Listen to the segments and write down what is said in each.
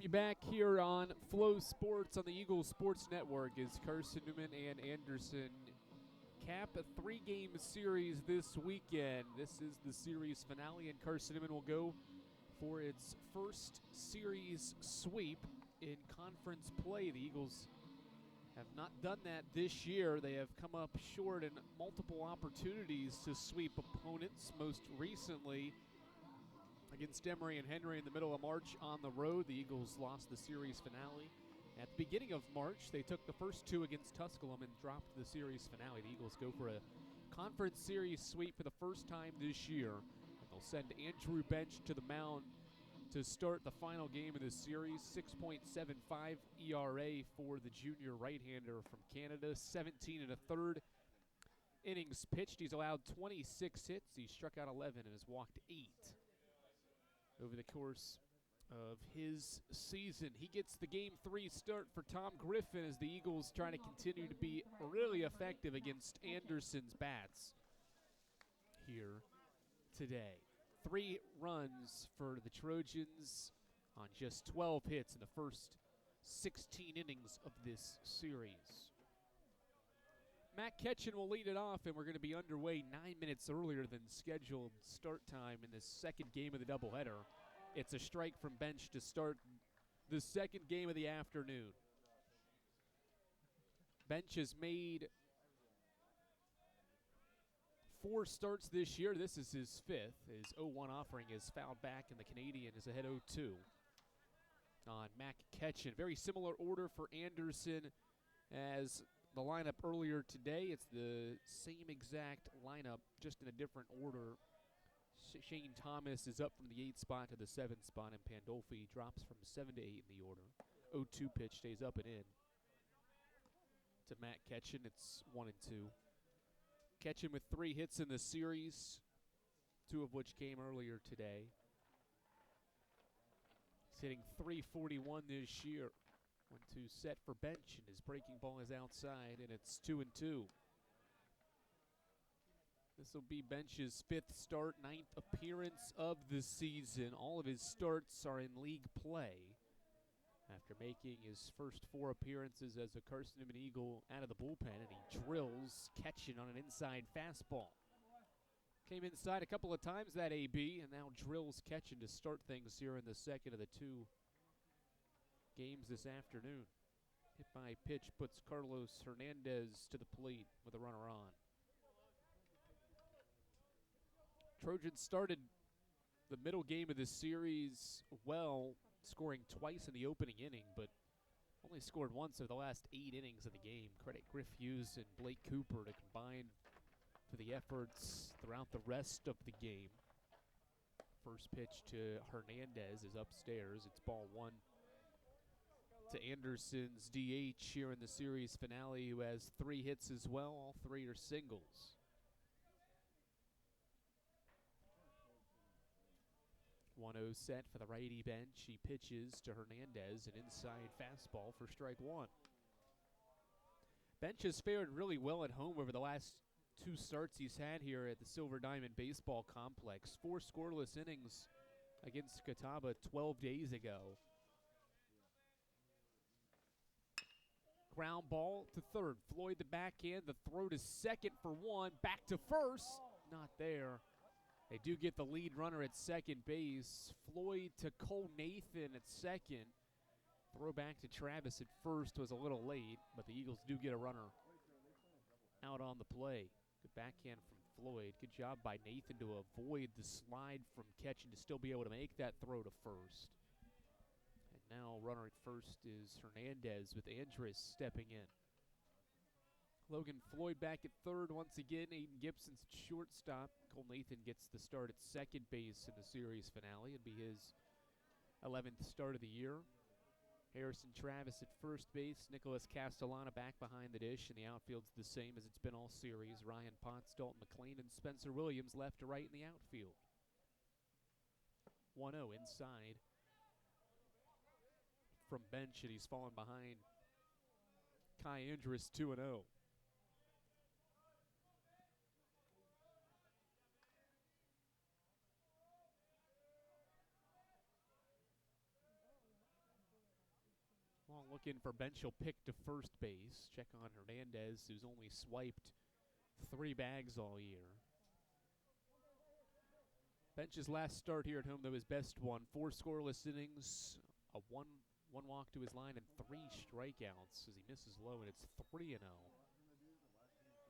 Be back here on Flow Sports on the Eagles Sports Network as Carson-Newman and Anderson cap a three-game series this weekend. This is the series finale, and Carson-Newman will go for its first series sweep in conference play. The Eagles have not done that this year. They have come up short in multiple opportunities to sweep opponents, most recently against Emory and Henry in the middle of March on the road. The Eagles lost the series finale. At the beginning of March, they took the first two against Tusculum and dropped the series finale. The Eagles go for a conference series sweep for the first time this year. And they'll send Andrew Bench to the mound to start the final game of this series. 6.75 ERA for the junior right-hander from Canada. 17 and a third innings pitched. He's allowed 26 hits. He struck out 11 and has walked 8 over the course of his season. He gets the Game 3 start for Tom Griffin as the Eagles try to continue to be really effective against Anderson's bats here today. 3 runs for the Trojans on just 12 hits in the first 16 innings of this series. Matt Ketchen will lead it off, and we're going to be underway 9 minutes earlier than scheduled start time in this second game of the doubleheader. It's a strike from Bench to start the second game of the afternoon. Bench has made 4 starts this year. This is his 5th. His 0-1 offering is fouled back, and the Canadian is ahead 0-2 on Matt Ketchen. Very similar order for Anderson as the lineup earlier today. It's the same exact lineup, just in a different order. Shane Thomas is up from the 8th spot to the 7th spot, and Pandolfi drops from 7 to 8 in the order. 0-2 pitch stays up and in. To Matt Ketchen, it's 1-2. Ketchen with 3 hits in the series, 2 of which came earlier today. He's hitting .341 this year. 1-2 set for Bench, and his breaking ball is outside, and it's 2-2. This will be Bench's 5th start, 9th appearance of the season. All of his starts are in league play after making his first 4 appearances as a Carson-Newman Eagle out of the bullpen, and he drills Ketchen on an inside fastball. Came inside a couple of times that AB, and now drills Ketchen to start things here in the second of the 2 games this afternoon. Hit by pitch puts Carlos Hernandez to the plate with a runner on. Trojans started the middle game of this series well, scoring twice in the opening inning, but only scored once of the last 8 innings of the game. Credit Griff Hughes and Blake Cooper to combine for the efforts throughout the rest of the game. First pitch to Hernandez is upstairs. It's ball 1 to Anderson's DH here in the series finale, who has 3 hits as well. All 3 are singles. 1-0 set for the righty Bench. He pitches to Hernandez, an inside fastball for strike 1. Bench has fared really well at home over the last 2 starts he's had here at the Silver Diamond Baseball Complex. 4 scoreless innings against Catawba 12 days ago. Ground ball to third. Floyd the backhand. The throw to second for 1. Back to first. Not there. They do get the lead runner at second base. Floyd to Cole Nathan at second. Throw back to Travis at first was a little late, but the Eagles do get a runner out on the play. Good backhand from Floyd. Good job by Nathan to avoid the slide from Ketchen to still be able to make that throw to first. And now runner at first is Hernandez with Andrus stepping in. Logan Floyd back at third once again. Aiden Gibson's at shortstop. Cole Nathan gets the start at second base in the series finale. It'd be his 11th start of the year. Harrison Travis at first base. Nicholas Castellana back behind the dish, and the outfield's the same as it's been all series. Ryan Potts, Dalton McLean, and Spencer Williams left to right in the outfield. 1-0 inside from Bench, and he's fallen behind Kai Andrus 2-0. looking for Bench. He'll pick to first base. Check on Hernandez, who's only swiped 3 bags all year. Bench's last start here at home, though, his best one. 4 scoreless innings, a one walk to his line, and 3 strikeouts as he misses low, and it's 3-0.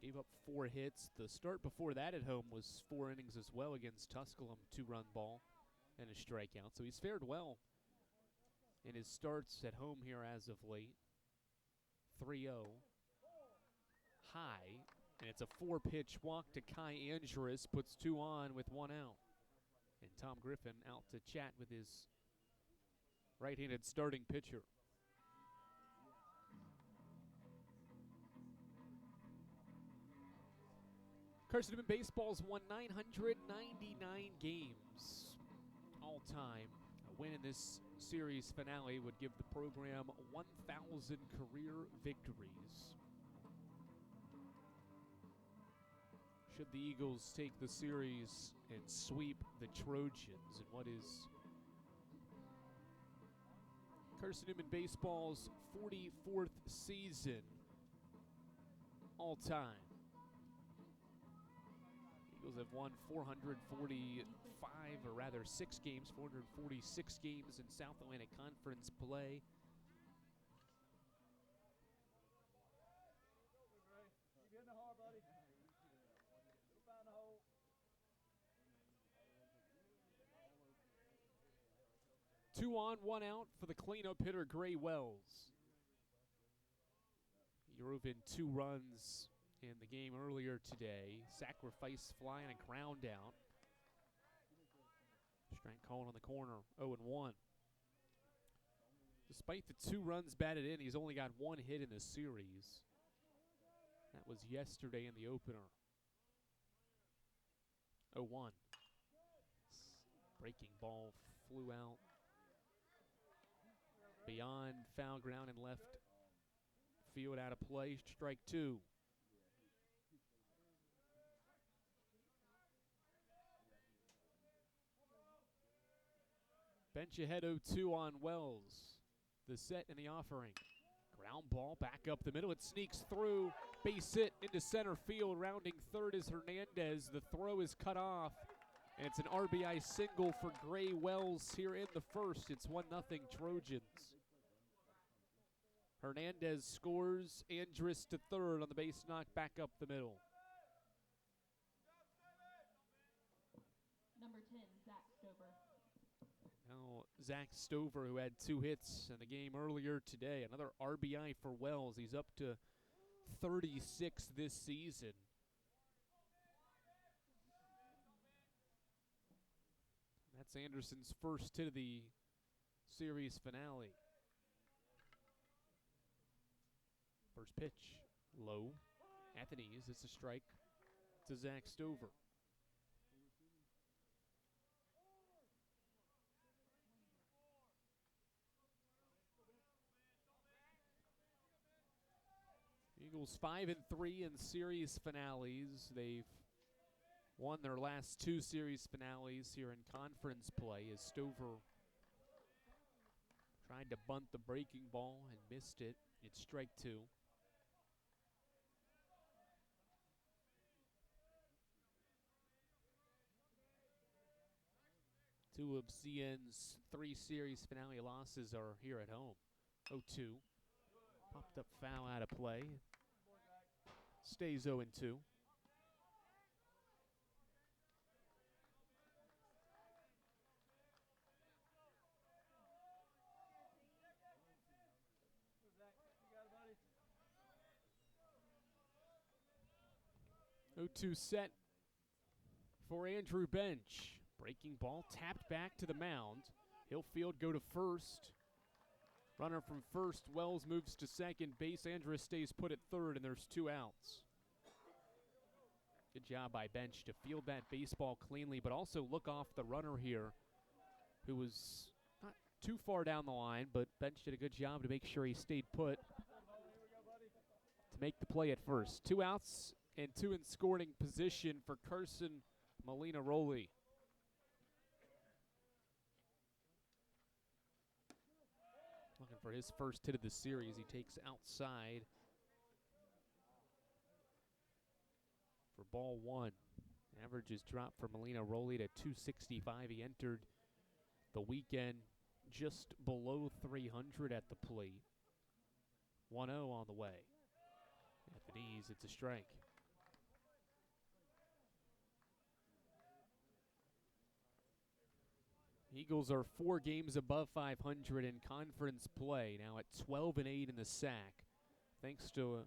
Gave up 4 hits. The start before that at home was 4 innings as well against Tusculum, 2-run ball and a strikeout. So he's fared well in his starts at home here as of late. 3-0. High, and it's a 4-pitch walk to Kai Andrus, puts 2 on with 1 out. And Tom Griffin out to chat with his right-handed starting pitcher. Carson-Newman Baseball's won 999 games all time. A win in this series finale would give the program 1,000 career victories. Should the Eagles take the series and sweep the Trojans in what is Carson-Newman Baseball's 44th season all time. Eagles have won 445, or rather 6 games, 446 games in South Atlantic Conference play. Two on, 1 out for the cleanup hitter, Gray Wells. He drove in 2 runs in the game earlier today. Sacrifice fly and a ground out. Strike called on the corner, 0-1. Despite the 2 runs batted in, he's only got 1 hit in the series. That was yesterday in the opener. 0-1. Breaking ball flew out beyond foul ground and left field out of play. Strike 2. Bench ahead 0-2 on Wells. The set and the offering. Ground ball back up the middle. It sneaks through. Base hit into center field. Rounding third is Hernandez. The throw is cut off. And it's an RBI single for Gray Wells here in the first. It's 1-0 Trojans. Hernandez scores. Andrus to third on the base knock back up the middle. Number 10, Zach Stover. Now Zach Stover, who had 2 hits in the game earlier today. Another RBI for Wells. He's up to 36 this season. That's Anderson's first hit of the series finale. First pitch, low. Anthony's, it's a strike to Zach Stover. Eagles 5-3 in series finales. They've won their last 2 series finales here in conference play as Stover tried to bunt the breaking ball and missed it. It's strike 2. Two of CN's 3 series finale losses are here at home. 0-2. Popped up foul out of play. Stays 0-2. Set for Andrew Bench. Breaking ball tapped back to the mound. Hillfield go to first. Runner from first. Wells moves to second base. Andrus stays put at third, and there's 2 outs. Good job by Bench to field that baseball cleanly, but also look off the runner here, who was not too far down the line, but Bench did a good job to make sure he stayed put to make the play at first. 2 outs and 2 in scoring position for Carson Molina-Rowley. Looking for his first hit of the series. He takes outside for ball one. Average is dropped for Molina Rowley to 265. He entered the weekend just below 300 at the plate. 1-0 on the way. At the knees, it's a strike. Eagles are 4 games above 500 in conference play, now at 12-8 in the SAC, thanks to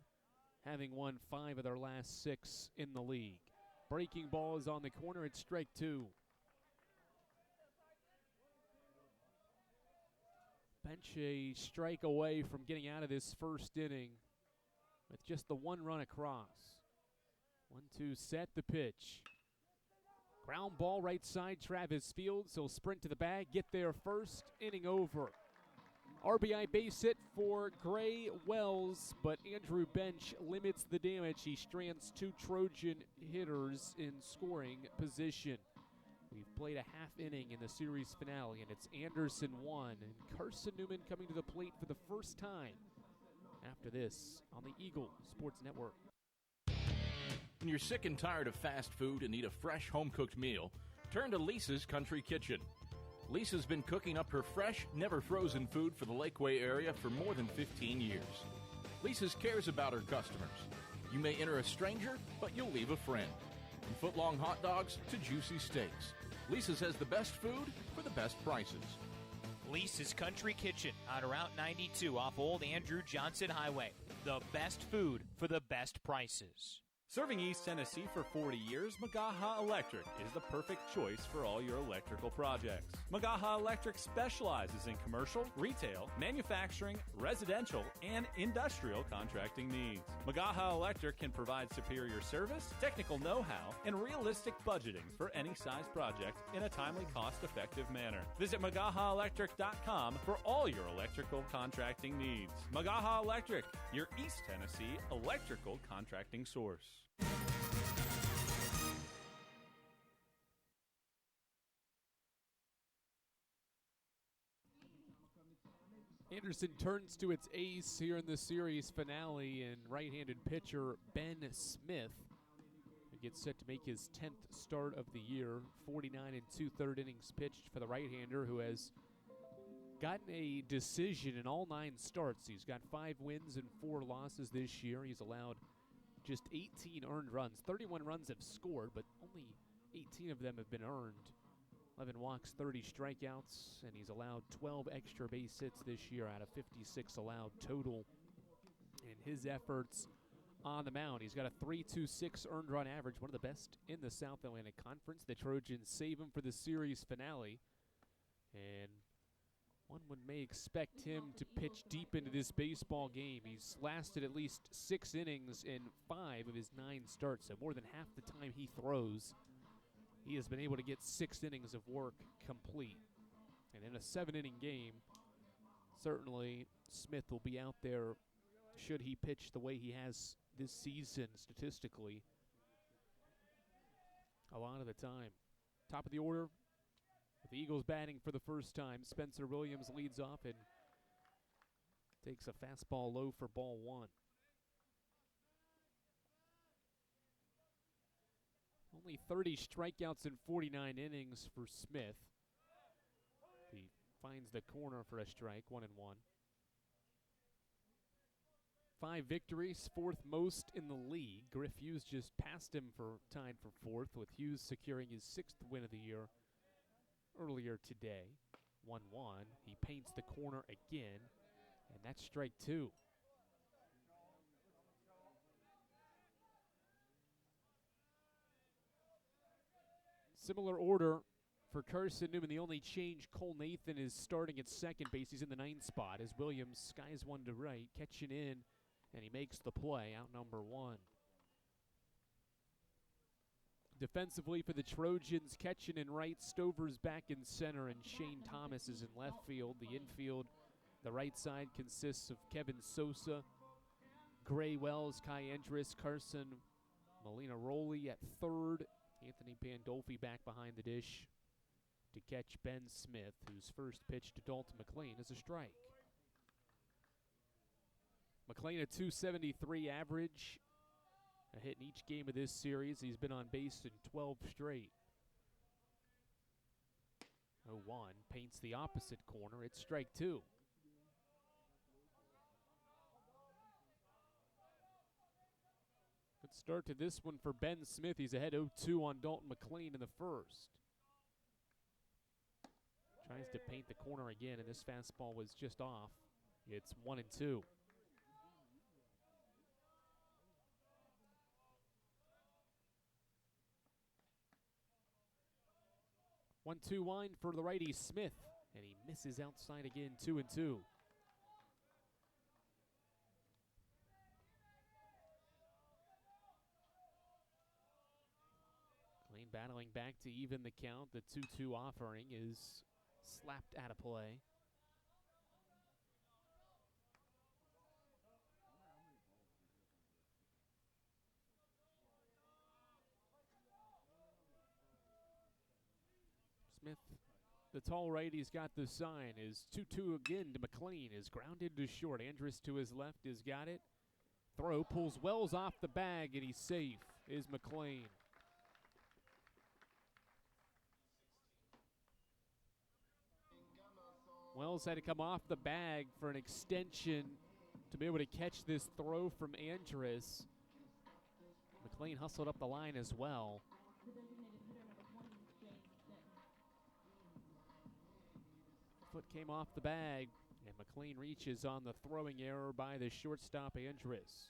having won 5 of their last 6 in the league. Breaking ball is on the corner, it's strike 2. Bench a strike away from getting out of this first inning with just the 1 run across. 1-2 set, the pitch. Ground ball right side, Travis Fields. He'll sprint to the bag, get there first, inning over. RBI base hit for Gray Wells, but Andrew Bench limits the damage. He strands 2 Trojan hitters in scoring position. We've played a half inning in the series finale, and it's Anderson 1 and Carson-Newman coming to the plate for the first time after this on the Eagle Sports Network. When you're sick and tired of fast food and need a fresh home-cooked meal, turn to Lisa's Country Kitchen. Lisa's been cooking up her fresh, never-frozen food for the Lakeway area for more than 15 years. Lisa's cares about her customers. You may enter a stranger, but you'll leave a friend. From foot-long hot dogs to juicy steaks, Lisa's has the best food for the best prices. Lisa's Country Kitchen on Route 92 off Old Andrew Johnson Highway. The best food for the best prices. Serving East Tennessee for 40 years, Magaha Electric is the perfect choice for all your electrical projects. Magaha Electric specializes in commercial, retail, manufacturing, residential, and industrial contracting needs. Magaha Electric can provide superior service, technical know-how, and realistic budgeting for any size project in a timely, cost-effective manner. Visit MagahaElectric.com for all your electrical contracting needs. Magaha Electric, your East Tennessee electrical contracting source. Anderson turns to its ace here in the series finale, and right-handed pitcher Ben Smith, who gets set to make his 10th start of the year. 49 2/3 innings pitched for the right-hander, who has gotten a decision in all 9 starts. He's got 5 wins and 4 losses this year. He's allowed just 18 earned runs. 31 runs have scored, but only 18 of them have been earned. 11 walks, 30 strikeouts, and he's allowed 12 extra base hits this year out of 56 allowed total in his efforts on the mound. He's got a 3.26 earned run average, one of the best in the South Atlantic Conference. The Trojans save him for the series finale, and one may expect him to pitch deep into this baseball game. He's lasted at least 6 innings in 5 of his 9 starts, so more than half the time he throws, he has been able to get 6 innings of work complete. And in a 7-inning game, certainly Smith will be out there should he pitch the way he has this season statistically a lot of the time. Top of the order, with the Eagles batting for the first time, Spencer Williams leads off and takes a fastball low for ball 1. Only 30 strikeouts in 49 innings for Smith. He finds the corner for a strike, 1-1. 5 victories, 4th most in the league. Griff Hughes just passed him for tied for 4th, with Hughes securing his 6th win of the year earlier today. 1-1. He paints the corner again, and that's strike 2. Similar order for Carson-Newman. The only change, Cole Nathan is starting at second base. He's in the 9th spot as Williams skies one to right, catching in, and he makes the play, out number 1. Defensively for the Trojans, catching in right, Stover's back in center, and Shane Thomas is in left field. The infield, the right side, consists of Kevin Sosa, Gray Wells, Kai Endress, Carson, Molina Rowley at third. Anthony Pandolfi back behind the dish to catch Ben Smith, whose first pitch to Dalton McLean is a strike. McLean a 273 average. A hit in each game of this series. He's been on base in 12 straight. 0-1, paints the opposite corner. It's strike two. Good start to this one for Ben Smith. He's ahead 0-2 on Dalton McLean in the first. Tries to paint the corner again, and this fastball was just off. It's 1-2. 1-2 wind for the righty Smith, and he misses outside again, 2-2. McLean battling back to even the count. The 2-2 offering is slapped out of play. Smith, the tall righty's got the sign. Is 2-2 again to McLean. Is grounded to short. Andrus to his left has got it. Throw pulls Wells off the bag, and he's safe. Is McLean. Wells had to come off the bag for an extension to be able to catch this throw from Andrus. McLean hustled up the line as well. Foot came off the bag, and McLean reaches on the throwing error by the shortstop, Andrus.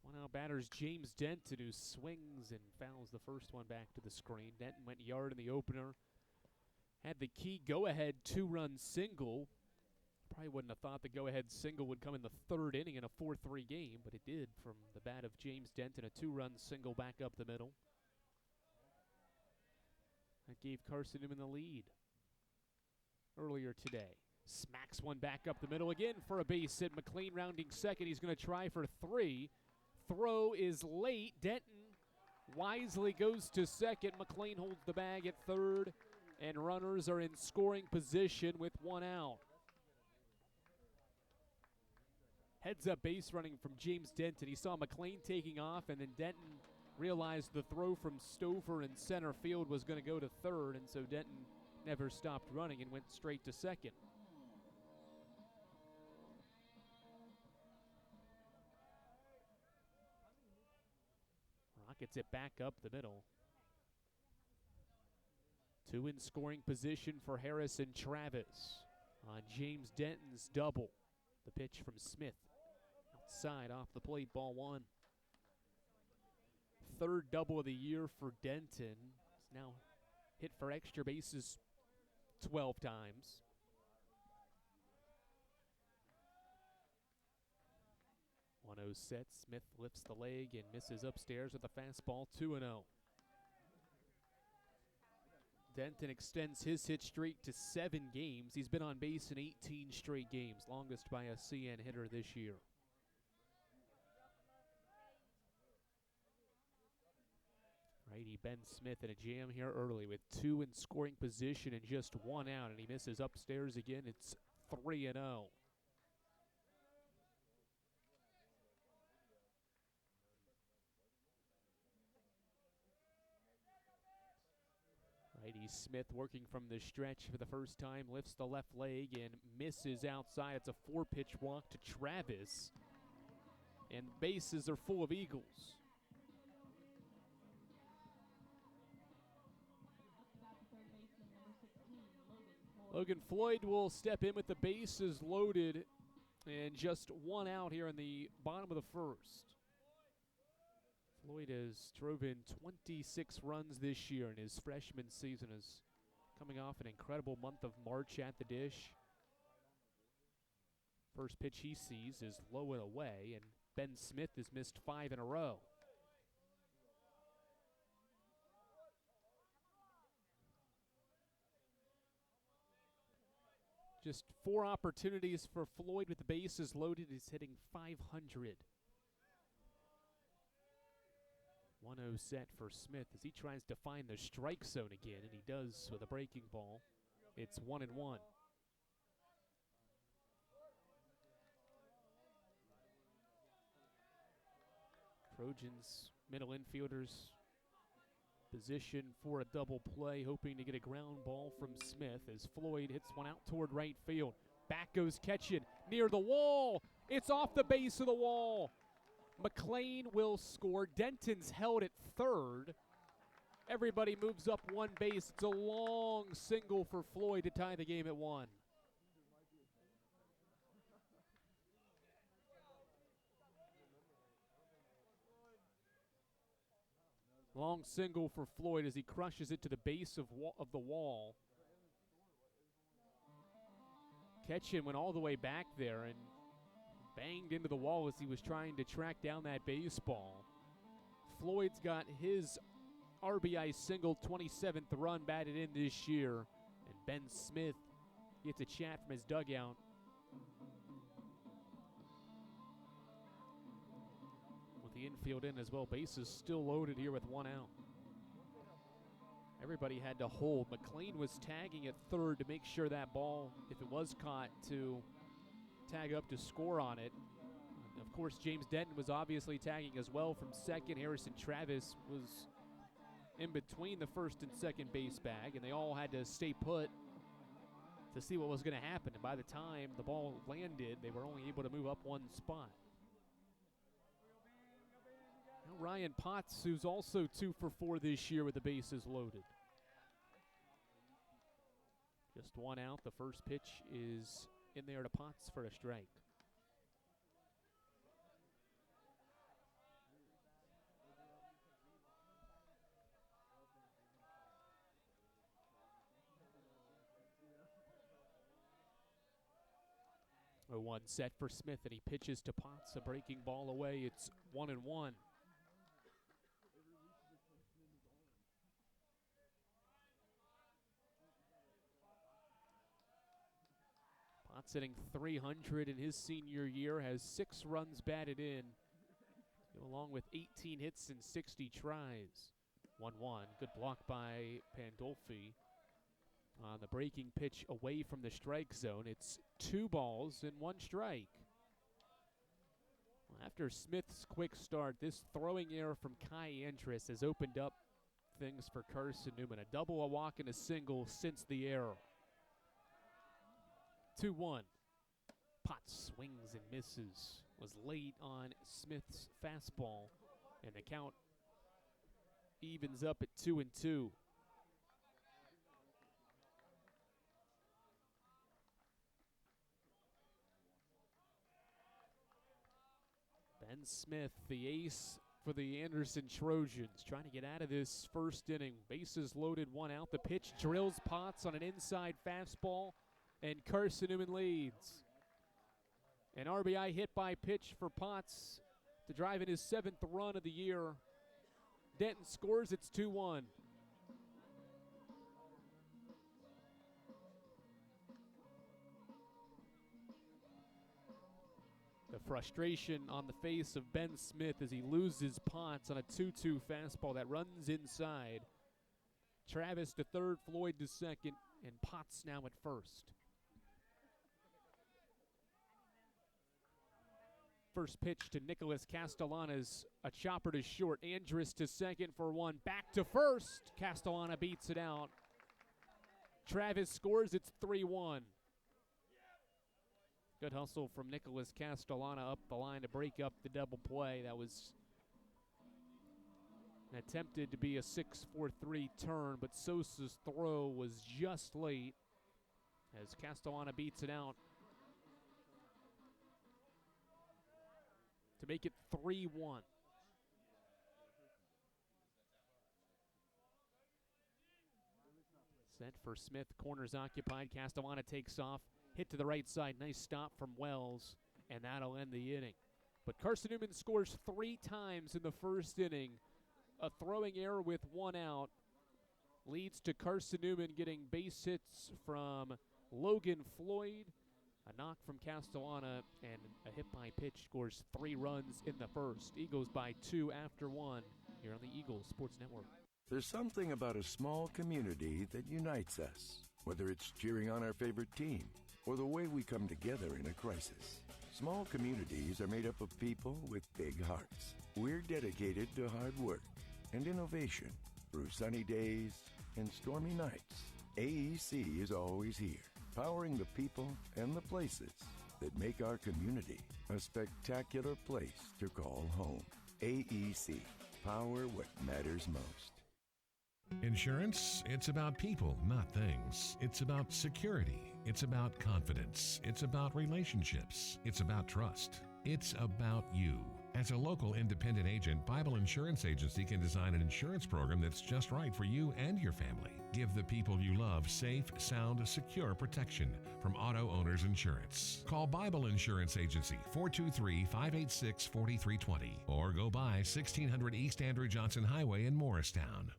One out batter's James Denton, who swings and fouls the first one back to the screen. Denton went yard in the opener. Had the key go-ahead two-run single. Probably wouldn't have thought the go-ahead single would come in the third inning in a 4-3 game, but it did from the bat of James Denton, a two-run single back up the middle. That gave Carson-Newman the lead earlier today. Smacks one back up the middle again for a base hit. McLean rounding second. He's going to try for three. Throw is late. Denton wisely goes to second. McLean holds the bag at third, and runners are in scoring position with one out. Heads up base running from James Denton. He saw McLean taking off, and then Denton realized the throw from Stover in center field was going to go to third, and so Denton never stopped running and went straight to second. Rockets it back up the middle. Two in scoring position for Harris and Travis on James Denton's double. The pitch from Smith outside off the plate, ball one. Third double of the year for Denton. He's now hit for extra bases 12 times. One 0 set. Smith lifts the leg and misses upstairs with a fastball, 2-0. Denton extends his hit streak to 7 games. He's been on base in 18 straight games, longest by a CN hitter this year. Righty Ben Smith in a jam here early with 2 in scoring position and just 1 out, and he misses upstairs again. It's 3-0. Righty Smith working from the stretch for the first time, lifts the left leg and misses outside. It's a 4-pitch walk to Travis, and bases are full of Eagles. Logan Floyd will step in with the bases loaded and just 1 out here in the bottom of the first. Floyd has driven 26 runs this year in his freshman season, is coming off an incredible month of March at the dish. First pitch he sees is low and away, and Ben Smith has missed 5 in a row. Just 4 opportunities for Floyd with the bases loaded. He's hitting .500. 1-0 set for Smith as he tries to find the strike zone again, and he does with a breaking ball. It's 1-1. Trojans, middle infielders, position for a double play, hoping to get a ground ball from Smith as Floyd hits one out toward right field. Back goes Ketchin, near the wall. It's off the base of the wall. McLean will score. Denton's held at third. Everybody moves up one base. It's a long single for Floyd to tie the game at 1. Long single for Floyd as he crushes it to the base of the wall. Ketchin went all the way back there and banged into the wall as he was trying to track down that baseball. Floyd's got his RBI single, 27th run batted in this year. And Ben Smith gets a chat from his dugout. With the infield in as well, bases still loaded here with 1 out. Everybody had to hold. McLean was tagging at third to make sure that ball, if it was caught, to tag up to score on it. Of course, James Denton was obviously tagging as well from second. Harrison Travis was in between the first and second base bag, and they all had to stay put to see what was going to happen. And by the time the ball landed, they were only able to move up one spot. Now Ryan Potts, who's also 2 for 4 this year with the bases loaded. Just 1 out. The first pitch is in there to Potts for a strike. A 1 set for Smith, and he pitches to Potts, a breaking ball away. It's 1-1. Potts hitting .300 in his senior year, has 6 runs batted in, along with 18 hits and 60 tries. 1-1. Good block by Pandolfi. On the breaking pitch away from the strike zone, it's 2 balls and 1 strike. Well, after Smith's quick start, this throwing error from Kai Andrus has opened up things for Carson-Newman. A double, a walk, and a single since the error. 2-1. Potts swings and misses. Was late on Smith's fastball, and the count evens up at 2-2. Ben Smith, the ace for the Anderson Trojans, trying to get out of this first inning. Bases loaded, 1 out. The pitch drills Potts on an inside fastball, and Carson-Newman leads. An RBI hit by pitch for Potts to drive in his 7th run of the year. Denton scores, it's 2-1. The frustration on the face of Ben Smith as he loses Potts on a 2-2 fastball that runs inside. Travis to third, Floyd to second, and Potts now at first. First pitch to Nicholas Castellanos, a chopper to short. Andrus to second for 1. Back to first. Castellana beats it out. Travis scores, it's 3-1. Good hustle from Nicholas Castellana up the line to break up the double play. That was attempted to be a 6-4-3 turn, but Sosa's throw was just late as Castellana beats it out to make it 3-1. Set for Smith, corners occupied. Castellana takes off. Hit to the right side, nice stop from Wells, and that'll end the inning. But Carson-Newman scores 3 times in the first inning. A throwing error with 1 out leads to Carson-Newman getting base hits from Logan Floyd, a knock from Castellana, and a hit by pitch scores 3 runs in the first. Eagles by 2 after 1 here on the Eagles Sports Network. There's something about a small community that unites us. Whether it's cheering on our favorite team or the way we come together in a crisis, small communities are made up of people with big hearts. We're dedicated to hard work and innovation through sunny days and stormy nights. AEC is always here, powering the people and the places that make our community a spectacular place to call home. AEC, power what matters most. Insurance, it's about people, not things. It's about security. It's about confidence. It's about relationships. It's about trust. It's about you. As a local independent agent, Bible Insurance Agency can design an insurance program that's just right for you and your family. Give the people you love safe, sound, secure protection from Auto Owners Insurance. Call Bible Insurance Agency 423-586-4320 or go by 1600 East Andrew Johnson Highway in Morristown.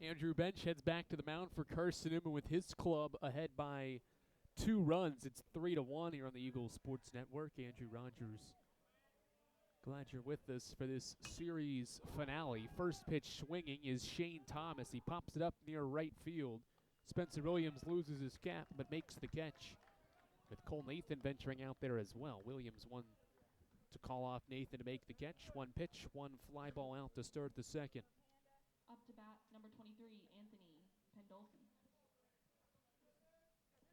Andrew Bench heads back to the mound for Carson-Newman with his club ahead by 2 runs. It's 3-1 here on the Eagles Sports Network. Andrew Rogers, glad you're with us for this series finale. First pitch swinging is Shane Thomas. He pops it up near right field. Spencer Williams loses his cap but makes the catch, with Cole Nathan venturing out there as well. Williams one to call off Nathan to make the catch. One pitch, one fly ball out to start the second. Up to bat, number 23, Anthony Pandolfi.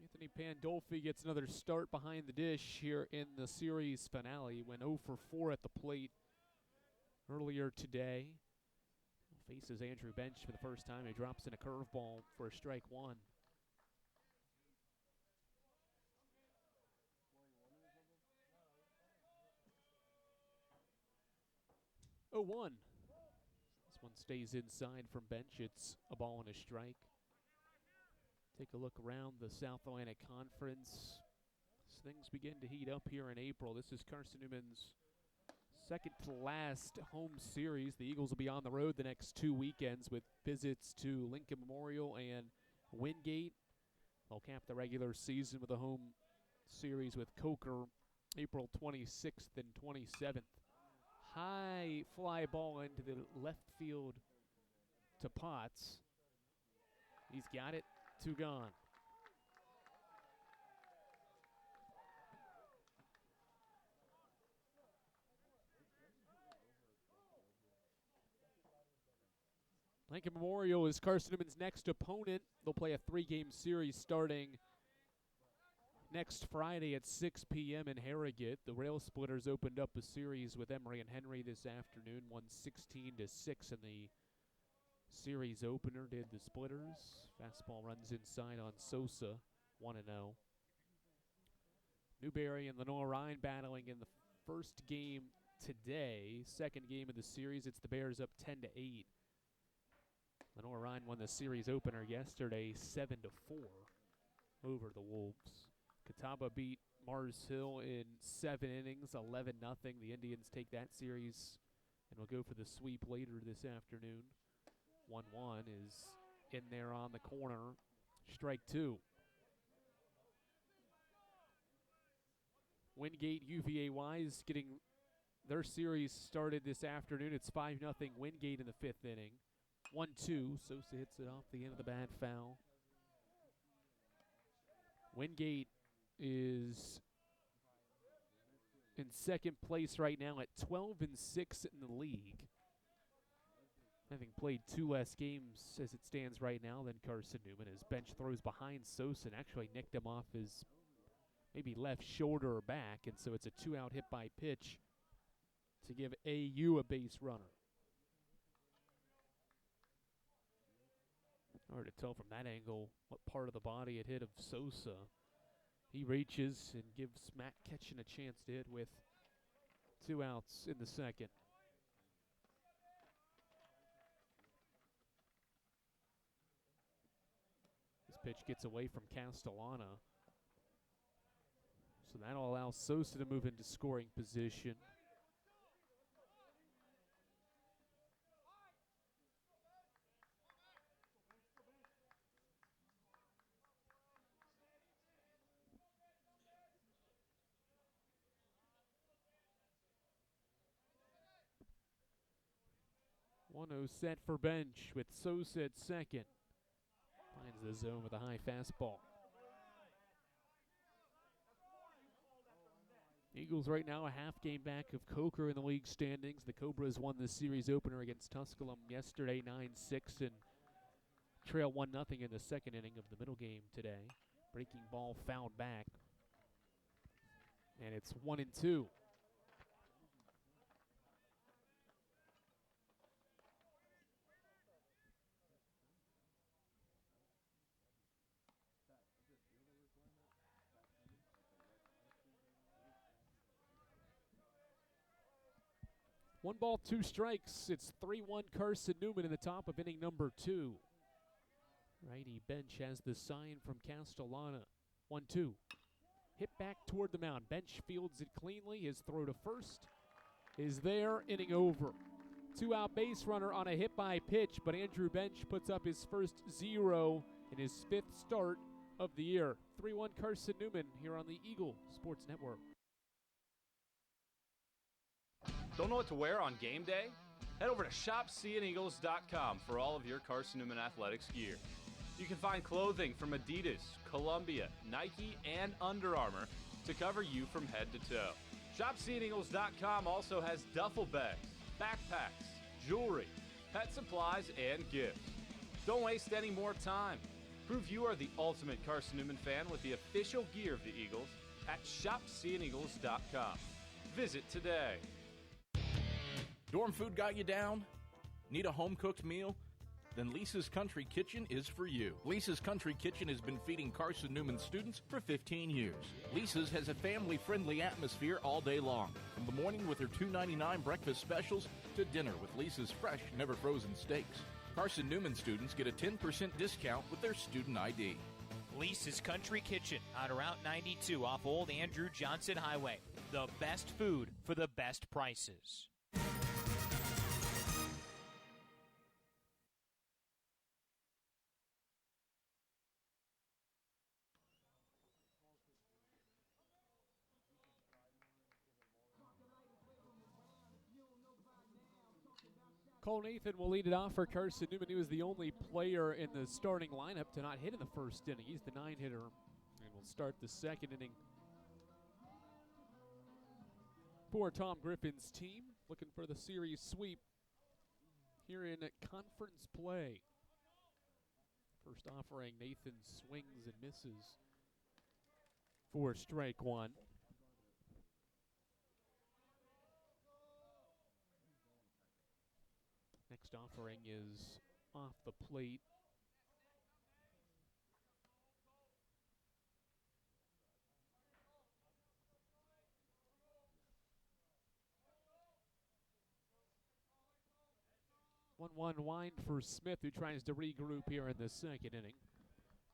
Anthony Pandolfi gets another start behind the dish here in the series finale. Went 0 for 4 at the plate earlier today. Faces Andrew Bench for the first time. He drops in a curveball for a strike one. Oh, 1. This one stays inside from Bench. It's a ball and a strike. Take a look around the South Atlantic Conference. As things begin to heat up here in April. This is Carson-Newman's second to last home series. The Eagles will be on the road the next 2 weekends with visits to Lincoln Memorial and Wingate. They'll cap the regular season with a home series with Coker April 26th and 27th. High fly ball into the left field to Potts. He's got it. 2 gone. Lincoln Memorial is Carson-Newman's next opponent. They'll play a 3-game series starting next Friday at 6 p.m. in Harrogate. The Rail Splitters opened up a series with Emory and Henry this afternoon, won 16-6 in the series opener. Did the Splitters. Fastball runs inside on Sosa, 1-0. Newberry and Lenore Ryan battling in the first game today. Second game of the series, it's the Bears up 10-8. Lenore Ryan won the series opener yesterday, 7-4 over the Wolves. Catawba beat Mars Hill in 7 innings, 11-0. The Indians take that series and will go for the sweep later this afternoon. 1-1 is in there on the corner. Strike 2. Wingate UVA is getting their series started this afternoon. It's 5-0 Wingate in the 5th inning. 1-2. Sosa hits it off the end of the bat, foul. Wingate is in second place right now at 12-6 in the league, having played 2 less games as it stands right now than Carson-Newman. His Bench throws behind Sosa and actually nicked him off his maybe left shoulder or back, and so it's a 2-out hit by pitch to give AU a base runner. Hard to tell from that angle what part of the body it hit of Sosa. He reaches and gives Matt Ketchen a chance to hit with 2 outs in the second. This pitch gets away from Castellana, so that'll allow Sosa to move into scoring position. 1-0 set for Bench with Sosa at second. Finds the zone with a high fastball. Eagles right now a half game back of Coker in the league standings. The Cobras won the series opener against Tusculum yesterday 9-6 and trail 1-0 in the second inning of the middle game today. Breaking ball fouled back. And it's 1-2. One ball, two strikes. It's 3-1 Carson-Newman in the top of inning number 2. Righty Bench has the sign from Castellana. 1-2. Hit back toward the mound. Bench fields it cleanly. His throw to first is there. Inning over. 2-out base runner on a hit by pitch, but Andrew Bench puts up his first 0 in his 5th start of the year. 3-1 Carson-Newman here on the Eagle Sports Network. Don't know what to wear on game day? Head over to shopseeandeagles.com for all of your Carson-Newman athletics gear. You can find clothing from Adidas, Columbia, Nike, and Under Armour to cover you from head to toe. ShopSeeingEagles.com also has duffel bags, backpacks, jewelry, pet supplies, and gifts. Don't waste any more time. Prove you are the ultimate Carson-Newman fan with the official gear of the Eagles at ShopSeeingEagles.com. Visit today. Dorm food got you down? Need a home-cooked meal? Then Lisa's Country Kitchen is for you. Lisa's Country Kitchen has been feeding Carson-Newman students for 15 years. Lisa's has a family-friendly atmosphere all day long. From the morning with their $2.99 breakfast specials to dinner with Lisa's fresh, never-frozen steaks. Carson-Newman students get a 10% discount with their student ID. Lisa's Country Kitchen on Route 92 off Old Andrew Johnson Highway. The best food for the best prices. Cole Nathan will lead it off for Carson-Newman. He was the only player in the starting lineup to not hit in the first inning. He's the 9-hitter and will start the second inning for Tom Griffin's team, looking for the series sweep here in conference play. First offering, Nathan swings and misses for strike one. Next offering is off the plate. One wind for Smith, who tries to regroup here in the second inning.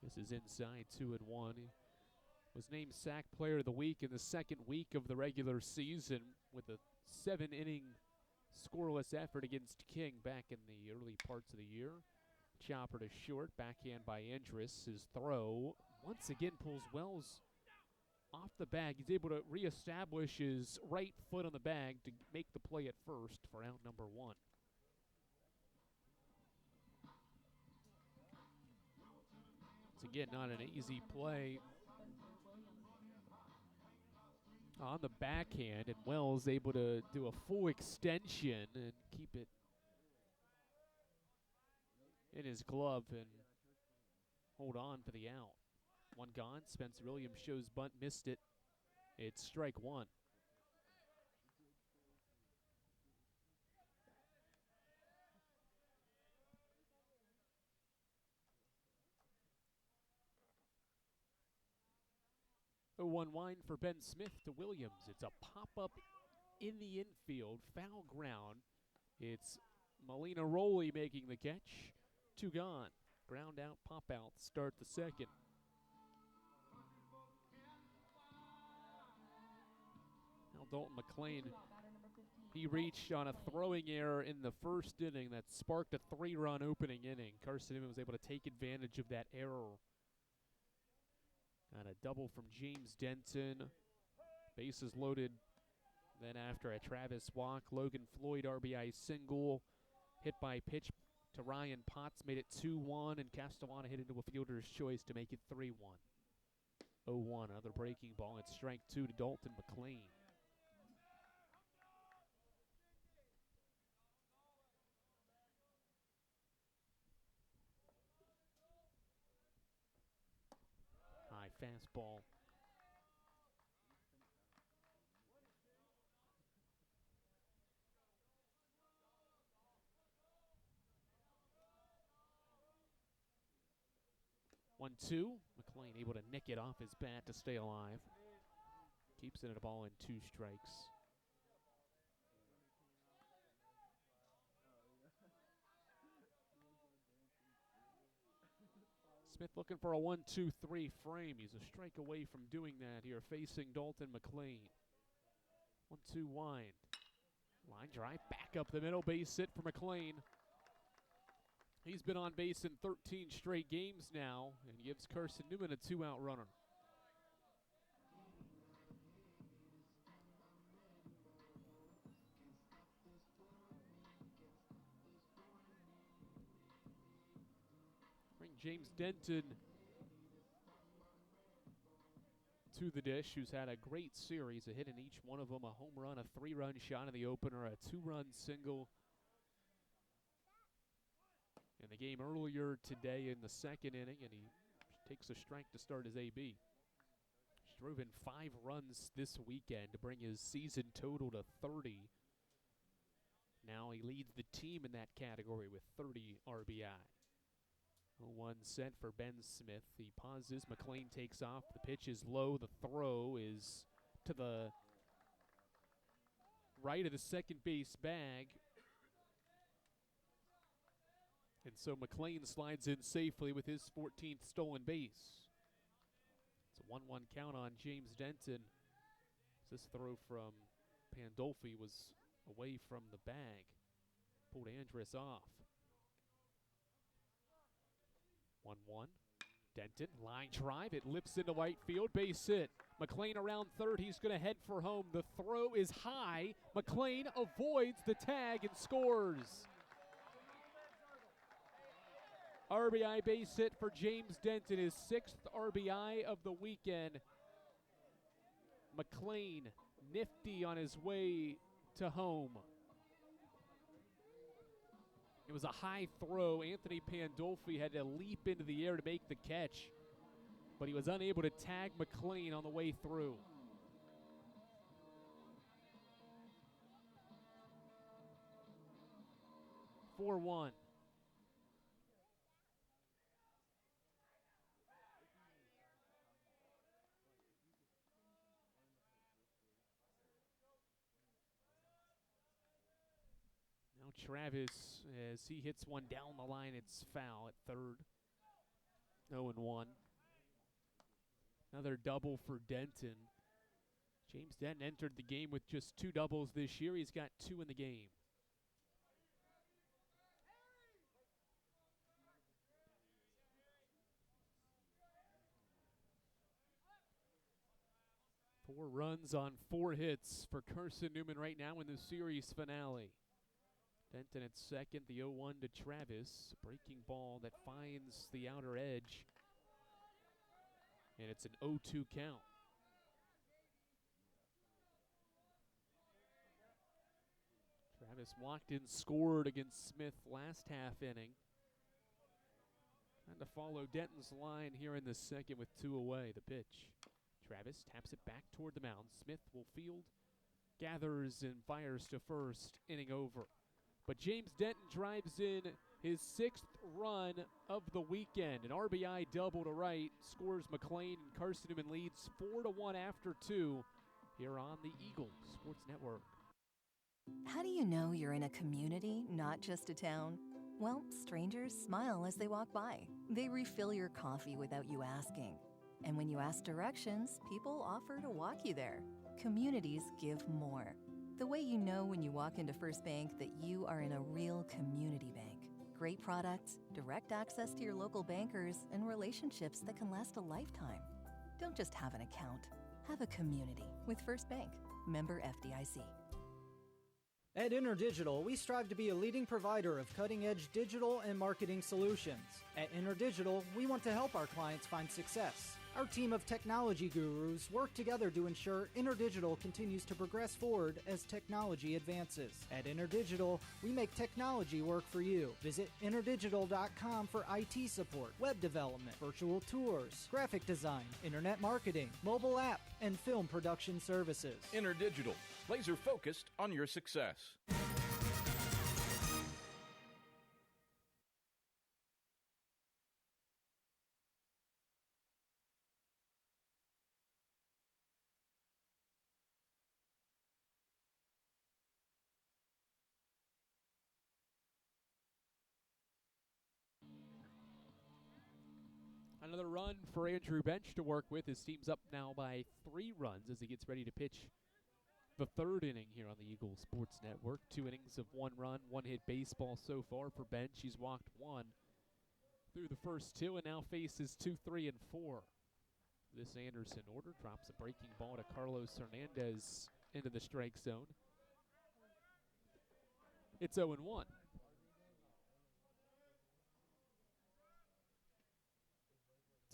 This is inside 2-1. He was named SAC Player of the Week in the second week of the regular season with a 7-inning scoreless effort against King back in the early parts of the year. Chopper to short, backhand by Andrus. His throw once again pulls Wells off the bag. He's able to reestablish his right foot on the bag to make the play at first for out number 1. It's again not an easy play on the backhand, and Wells able to do a full extension and keep it in his glove and hold on for the out. One gone. Spencer Williams shows bunt, missed it. It's strike one. A 1 wind for Ben Smith to Williams. It's a pop-up in the infield, foul ground. It's Molina Rowley making the catch. 2 gone. Ground out, pop out, start the second. Now Dalton McClain, he reached on a throwing error in the first inning that sparked a 3-run opening inning. Carson-Newman was able to take advantage of that error. Got a double from James Denton. Bases loaded. Then after a Travis walk, Logan Floyd RBI single. hit by pitch to Ryan Potts made it 2-1, and Castellana hit into a fielder's choice to make it 3-1. 0-1, another breaking ball. It's strike 2 to Dalton McLean. High fastball. One-two. McLean able to nick it off his bat to stay alive. Keeps it at a ball and 2 strikes. Smith looking for a 1-2-3 frame. He's a strike away from doing that here, facing Dalton McLean. 1-2 wind. Line drive back up the middle, base hit for McLean. He's been on base in 13 straight games now and gives Carson-Newman a 2-out runner. Bring James Denton to the dish, who's had a great series, a hit in each one of them, a home run, a 3-run shot in the opener, a 2-run single in the game earlier today in the second inning, and he takes a strike to start his AB. He's driven 5 runs this weekend to bring his season total to 30. Now he leads the team in that category with 30 RBI. 0-1 set for Ben Smith. He pauses. McLean takes off. The pitch is low. The throw is to the right of the second base bag. And so McLean slides in safely with his 14th stolen base. It's a 1-1 count on James Denton. This throw from Pandolfi was away from the bag. Pulled Andrus off. 1-1. Denton, line drive. It lips into right field. Base hit. McLean around third. He's going to head for home. The throw is high. McLean avoids the tag and scores. RBI base hit for James Denton, his 6th RBI of the weekend. McLean nifty on his way to home. It was a high throw. Anthony Pandolfi had to leap into the air to make the catch, but he was unable to tag McLean on the way through. (4-1). Travis, as he hits one down the line, it's foul at third. 0-1. Another double for Denton. James Denton entered the game with just 2 doubles this year. He's got 2 in the game. Four runs on 4 hits for Carson-Newman right now in the series finale. Denton at second, the 0-1 to Travis. Breaking ball that finds the outer edge. And it's an 0-2 count. Travis walked in, scored against Smith last half inning. Trying to follow Denton's line here in the second with 2 away. The pitch. Travis taps it back toward the mound. Smith will field, gathers, and fires to first. Inning over. But James Denton drives in his 6th run of the weekend. An RBI double to right, scores McLean, and Carson-Newman leads 4-1 after 2 here on the Eagle Sports Network. How do you know you're in a community, not just a town? Well, strangers smile as they walk by. They refill your coffee without you asking. And when you ask directions, people offer to walk you there. Communities give more. The way you know when you walk into First Bank that you are in a real community bank. Great products, direct access to your local bankers, and relationships that can last a lifetime. Don't just have an account. Have a community with First Bank. Member FDIC. At InterDigital, we strive to be a leading provider of cutting-edge digital and marketing solutions. At InterDigital, we want to help our clients find success. Our team of technology gurus work together to ensure InterDigital continues to progress forward as technology advances. At InterDigital, we make technology work for you. Visit interdigital.com for IT support, web development, virtual tours, graphic design, internet marketing, mobile app, and film production services. InterDigital, laser focused on your success. Another run for Andrew Bench to work with. His team's up now by 3 runs as he gets ready to pitch the 3rd inning here on the Eagles Sports Network. 2 innings of 1 run, 1 hit baseball so far for Bench. He's walked 1 through the first 2 and now faces 2, 3, and 4. This Anderson order drops a breaking ball to Carlos Hernandez into the strike zone. It's 0-1.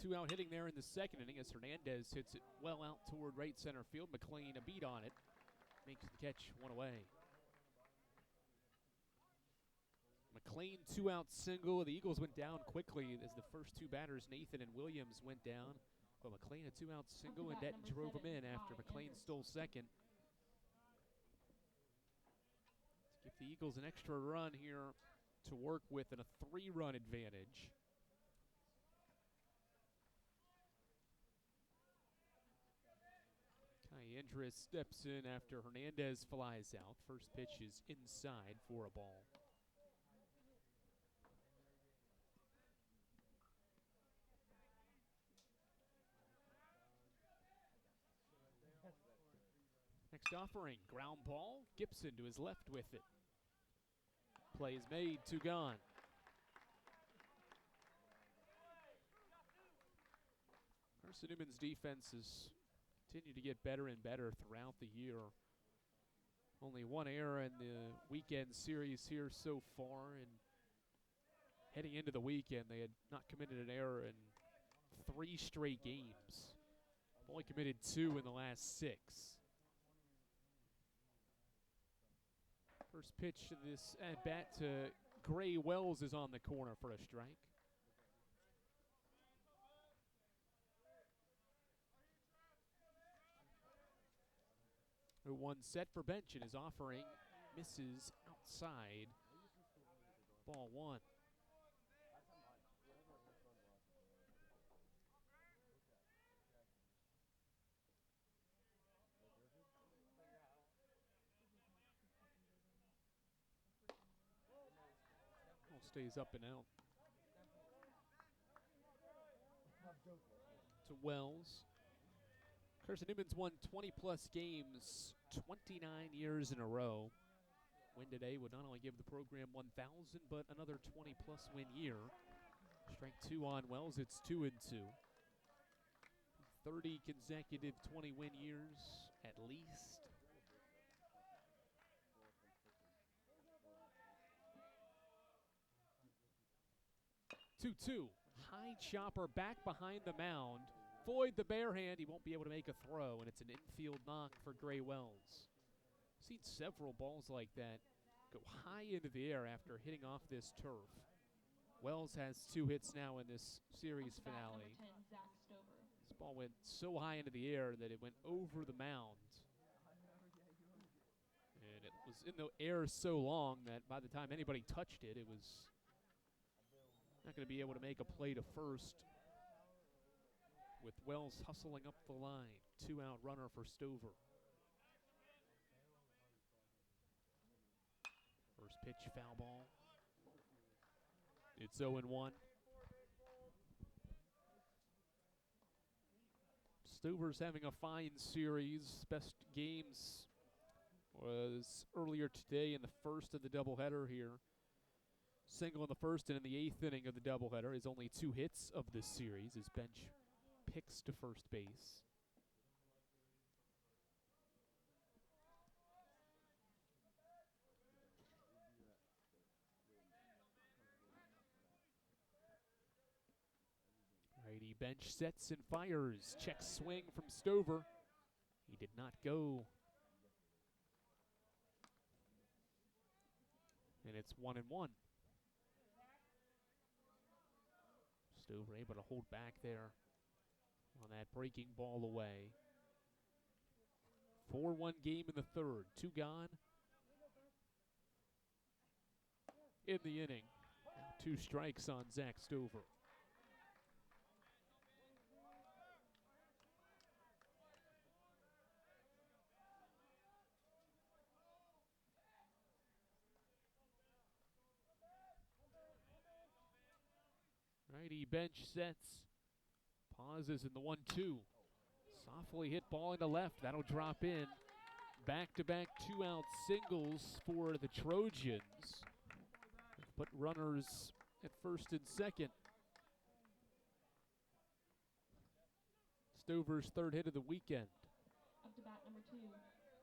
2 out hitting there in the 2nd inning as Hernandez hits it well out toward right center field. McLean a beat on it. Makes the catch 1 away. McLean 2-out single. The Eagles went down quickly as the first 2 batters, Nathan and Williams, went down. But McLean a 2-out single and that drove him in after McLean stole second. To give the Eagles an extra run here to work with and a 3-run advantage. Andrus steps in after Hernandez flies out. First pitch is inside for a ball. Next offering, ground ball. Gibson to his left with it. Play is made, 2 gone. Carson-Newman's defense is continue to get better and better throughout the year. Only 1 error in the weekend series here so far, and heading into the weekend they had not committed an error in 3 straight games. Only committed 2 in the last 6. First pitch of this at bat to Gray Wells is on the corner for a strike. One set for Bench, and his offering misses outside. Ball 1. Ball stays up and out. To Wells. Carson-Newman's won 20-plus games, 29 years in a row. Win today would not only give the program 1,000, but another 20-plus win year. Strike 2 on Wells, it's 2-2. 30 consecutive 20-win years, at least. Two-two. High chopper back behind the mound. Floyd the bare hand, he won't be able to make a throw, and it's an infield knock for Gray Wells. Seen several balls like that go high into the air after hitting off this turf. Wells has 2 hits now in this series finale. This ball went so high into the air that it went over the mound. And it was in the air so long that by the time anybody touched it, it was not going to be able to make a play to first. With Wells hustling up the line. 2-out runner for Stover. First pitch, foul ball. It's 0-1. Stover's having a fine series. Best games was earlier today in the first of the doubleheader here. Single in the first and in the 8th inning of the doubleheader. His only 2 hits of this series. His bench picks to first base. He bench sets and fires. Check swing from Stover. He did not go. And it's 1-1. Stover able to hold back there on that breaking ball away. 4-1 game in the third. 2 gone in the inning. Now 2 strikes on Zach Stover. Righty bench sets. Pauses in the 1-2. Softly hit ball into left. That'll drop in. Back-to-back 2-out singles for the Trojans. Put runners at first and second. Stover's third hit of the weekend. Up to bat number 2.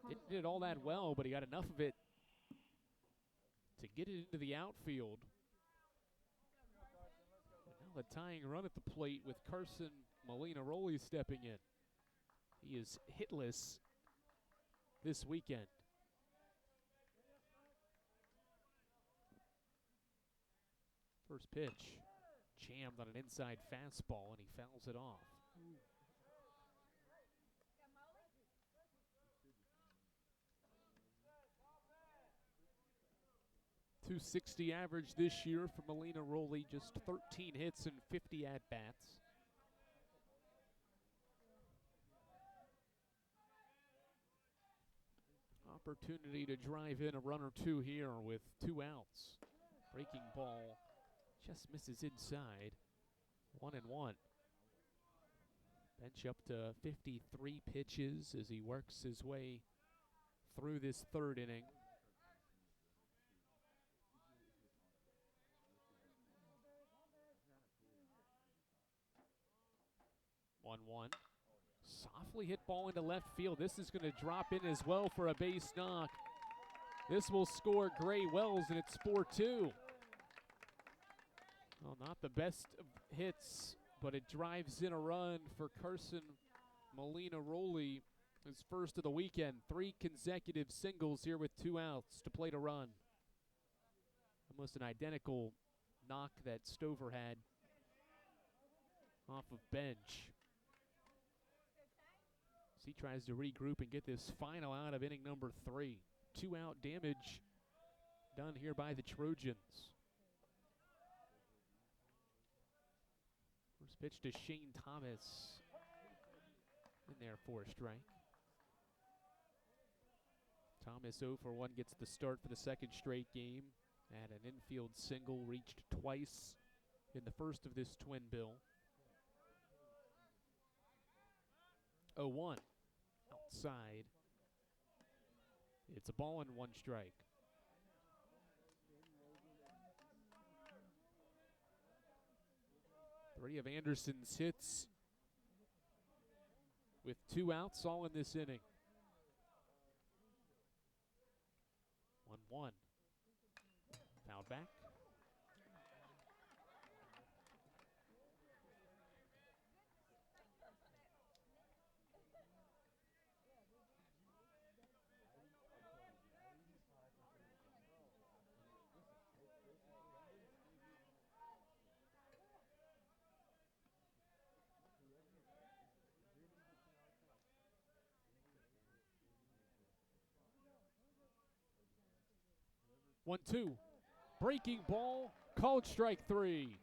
Didn't hit it all that well, but he got enough of it to get it into the outfield. And now the tying run at the plate with Carson-Newman stepping in. He is hitless this weekend. First pitch, jammed on an inside fastball, and he fouls it off. .260 average this year for Molina Rowley, just 13 hits and 50 at-bats. Opportunity to drive in a run or 2 here with 2 outs. Breaking ball just misses inside. 1-1. Bench up to 53 pitches as he works his way through this third inning. One. Softly hit ball into left field. This is going to drop in as well for a base knock. This will score Gray Wells, and it's 4-2. Well, not the best of hits, but it drives in a run for Carson-Newman Rowley, his first of the weekend. 3 consecutive singles here with 2 outs to plate a run. Almost an identical knock that Stover had off of bench. As he tries to regroup and get this final out of inning number 3. 2-out damage done here by the Trojans. First pitch to Shane Thomas. In there for a strike. Thomas 0 for 1 gets the start for the second straight game. And an infield single reached twice in the first of this twin bill. 0-1. Outside. It's a ball and 1 strike. Three of Anderson's hits with 2 outs all in this inning. 1-1. Fouled back. One, 2. Breaking ball, called strike 3.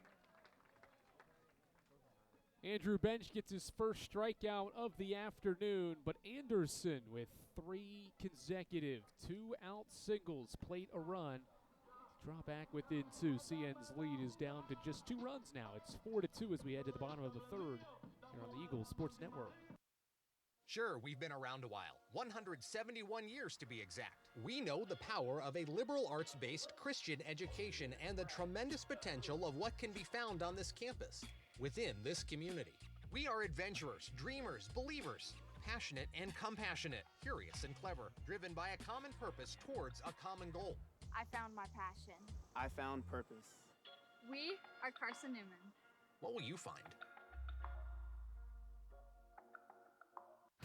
Andrew Bench gets his first strikeout of the afternoon, but Anderson with 3 consecutive 2-out singles plate a run. Draw back within 2. CN's lead is down to just 2 runs now. It's 4-2 as we head to the bottom of the third here on the Eagles Sports Network. Sure, we've been around a while, 171 years to be exact. We know the power of a liberal arts-based Christian education and the tremendous potential of what can be found on this campus, within this community. We are adventurers, dreamers, believers, passionate and compassionate, curious and clever, driven by a common purpose towards a common goal. I found my passion. I found purpose. We are Carson-Newman. What will you find?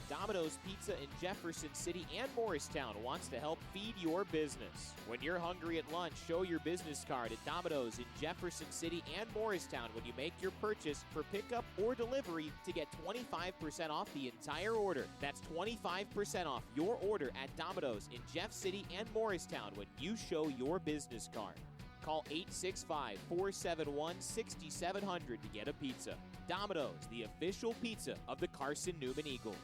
Domino's Pizza in Jefferson City and Morristown wants to help feed your business. When you're hungry at lunch, show your business card at Domino's in Jefferson City and Morristown when you make your purchase for pickup or delivery to get 25% off the entire order. That's 25% off your order at Domino's in Jeff City and Morristown when you show your business card. Call 865-471-6700 to get a pizza. Domino's, the official pizza of the Carson-Newman Eagles.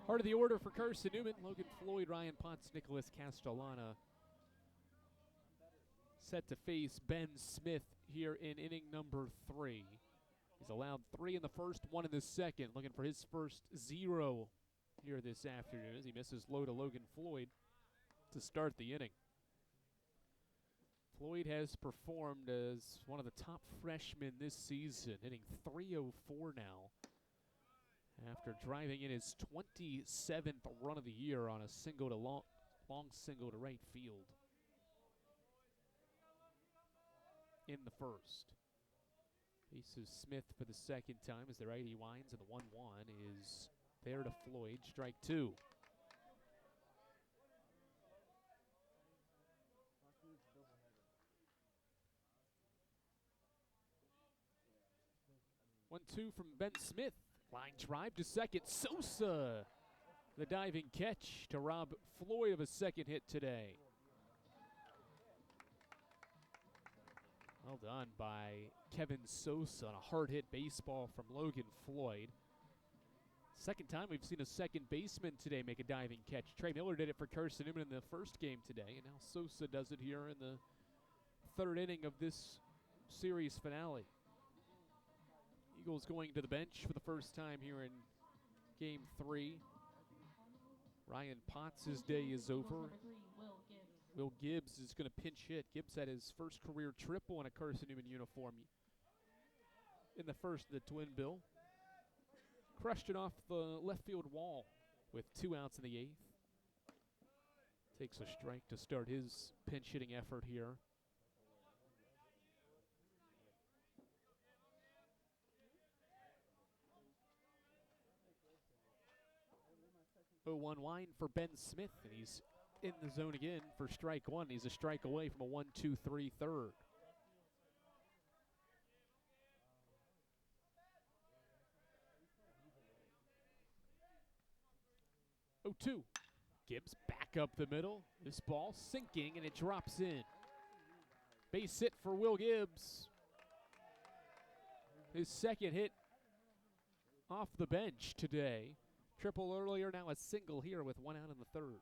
Part of the order for Carson-Newman, Logan Floyd, Ryan Potts, Nicholas Castellana. Set to face Ben Smith here in inning number 3. He's allowed 3 in the first, 1 in the second. Looking for his first 0 here this afternoon as he misses low to Logan Floyd to start the inning. Floyd has performed as one of the top freshmen this season, hitting .304 now, after driving in his 27th run of the year on a single to long single to right field in the first. Faces Smith for the second time as the righty winds, and the 1-1 is there to Floyd, strike 2. One, 2 from Ben Smith. Line drive to second. Sosa, the diving catch to rob Floyd of a second hit today. Well done by Kevin Sosa on a hard hit baseball from Logan Floyd. Second time we've seen a second baseman today make a diving catch. Trey Miller did it for Carson-Newman in the first game today, and now Sosa does it here in the third inning of this series finale. Eagles going to the bench for the first time here in Game 3. Ryan Potts' day is over. Will Gibbs is going to pinch hit. Gibbs had his first career triple in a Carson-Newman uniform in the first of the twin bill. Crushed it off the left field wall with 2 outs in the 8th. Takes a strike to start his pinch hitting effort here. 0-1 wind for Ben Smith, and he's in the zone again for strike 1. He's a strike away from a 1-2-3 third. 0-2. Gibbs back up the middle. This ball sinking, and it drops in. Base hit for Will Gibbs. His second hit off the bench today. Triple earlier, now a single here with 1 out in the third.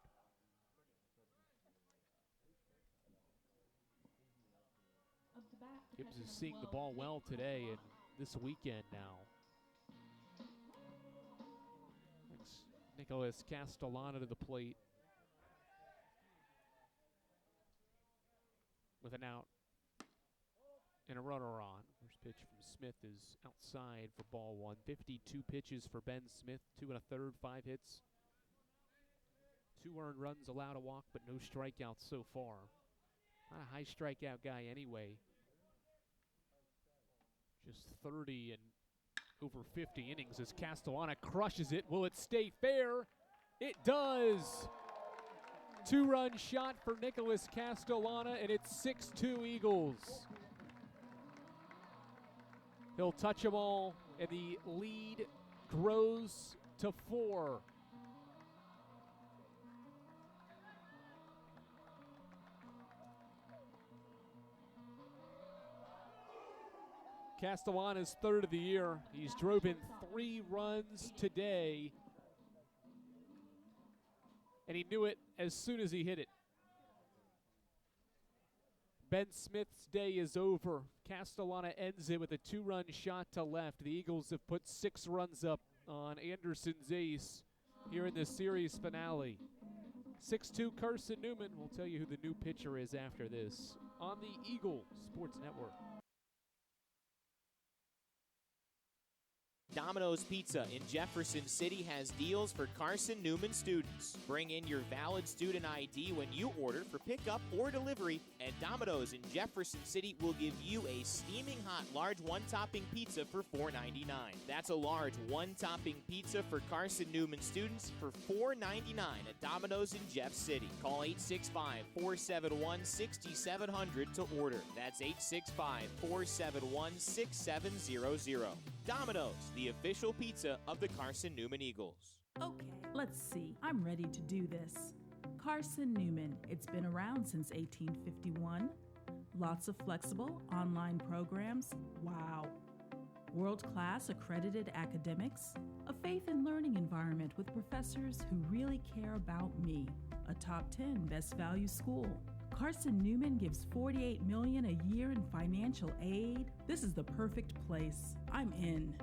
Gibbs is seeing the ball well today and this weekend now. Next, Nicholas Castellana to the plate with an out and a runner on. First pitch from Smith is outside for ball 1. 52 pitches for Ben Smith, 2 1/3, 5 hits. 2 earned runs, allowed a walk, but no strikeouts so far. Not a high strikeout guy anyway. Just 30 and over 50 innings as Castellana crushes it. Will it stay fair? It does. 2-run shot for Nicholas Castellana, and it's 6-2 Eagles. He'll touch them all, and the lead grows to 4. Castellana's third of the year. He's drove in 3 runs today, and he knew it as soon as he hit it. Ben Smith's day is over. Castellana ends it with a 2-run shot to left. The Eagles have put 6 runs up on Anderson's ace here in the series finale. 6-2 Carson-Newman. We'll tell you who the new pitcher is after this on the Eagle Sports Network. Domino's Pizza in Jefferson City has deals for Carson-Newman students. Bring in your valid student ID when you order for pickup or delivery, and Domino's in Jefferson City will give you a steaming hot large one-topping pizza for $4.99. That's a large one-topping pizza for Carson-Newman students for $4.99 at Domino's in Jeff City. Call 865-471-6700 to order. That's 865-471-6700. Domino's, the official pizza of the Carson-Newman Eagles. Okay, let's see. I'm ready to do this. Carson-Newman. It's been around since 1851. Lots of flexible online programs. Wow. World-class accredited academics. A faith and learning environment with professors who really care about me. A top 10 best value school. Carson-Newman gives $48 million a year in financial aid. This is the perfect place. I'm in.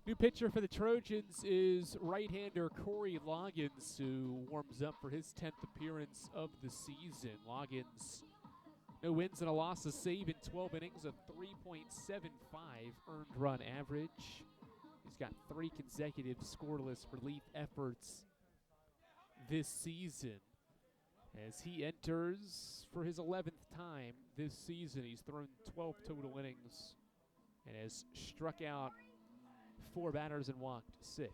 New pitcher for the Trojans is right-hander Corey Loggins, who warms up for his 10th appearance of the season. Loggins, no wins and a loss, a save in 12 innings, a 3.75 earned run average. He's got 3 consecutive scoreless relief efforts this season. As he enters for his 11th time this season, he's thrown 12 total innings and has struck out 4 batters and walked 6.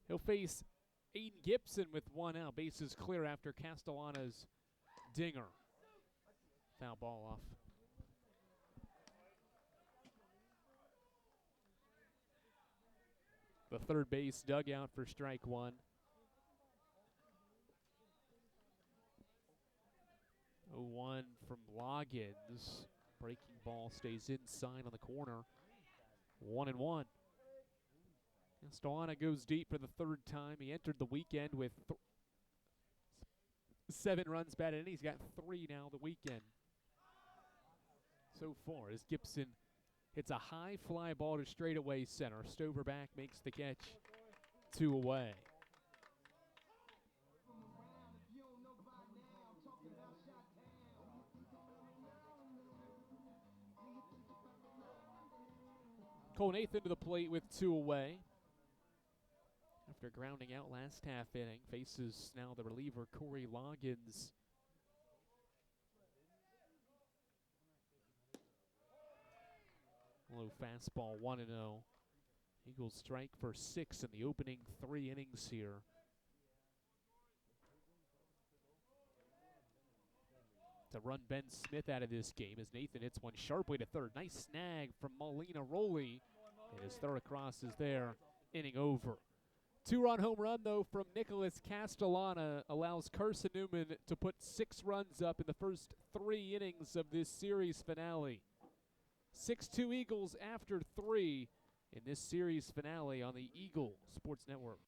He'll face Aiden Gibson with 1 out. Bases clear after Castellana's dinger. Foul ball off. The third base dugout for strike 1. 0-1 from Loggins. Breaking ball stays inside on the corner. 1-1. Castellana goes deep for the 3rd time. He entered the weekend with 7 runs batted in. He's got 3 now the weekend so far as Gibson hits a high fly ball to straightaway center. Stoverback makes the catch. 2 away. Cole Nathan to the plate with 2 away. After grounding out last half inning, faces now the reliever Corey Loggins. Low fastball, 1-0. Eagles strike for 6 in the opening 3 innings here. To run Ben Smith out of this game as Nathan hits one sharply to third. Nice snag from Molina Rowley. And his third across is there. Inning over. 2-run home run, though, from Nicholas Castellana allows Carson-Newman to put 6 runs up in the first 3 innings of this series finale. 6-2 Eagles after 3 in this series finale on the Eagle Sports Network.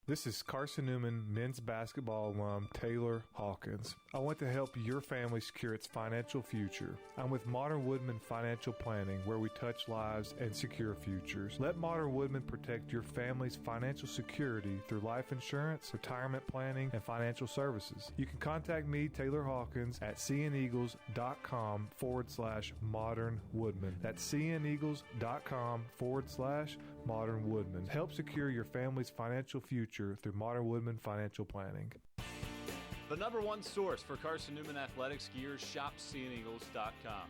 This is Carson-Newman men's basketball alum Taylor Hawkins. I want to help your family secure its financial future. I'm with Modern Woodman Financial Planning, where we touch lives and secure futures. Let Modern Woodman protect your family's financial security through life insurance, retirement planning, and financial services. You can contact me, Taylor Hawkins, at cneagles.com/Modern Woodman. That's cneagles.com/Modern Woodman. Help secure your family's financial future through Modern Woodman Financial Planning. The #1 source for Carson-Newman athletics gear, shop cneagles.com,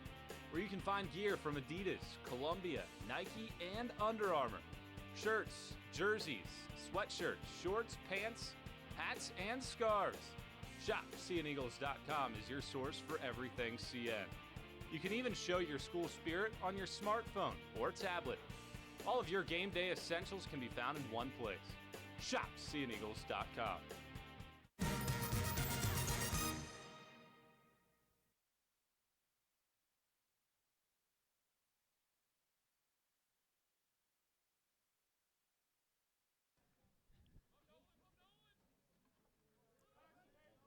where you can find gear from Adidas, Columbia, Nike, and Under Armour. Shirts, jerseys, sweatshirts, shorts, pants, hats, and scarves. Shop cneagles.com is your source for everything CN. You can even show your school spirit on your smartphone or tablet. All of your game day essentials can be found in one place. Shop cneagles.com.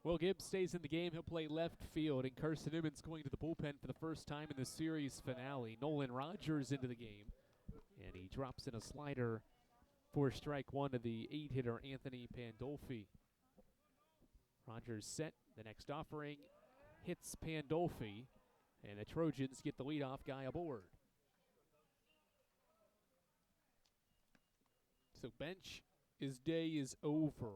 Will Gibbs stays in the game. He'll play left field, and Carson-Newman's going to the bullpen for the first time in the series finale. Nolan Rogers into the game, and he drops in a slider for strike one to the 8-hitter Anthony Pandolfi. Rogers set. The next offering hits Pandolfi, and the Trojans get the leadoff guy aboard. So Bench, his day is over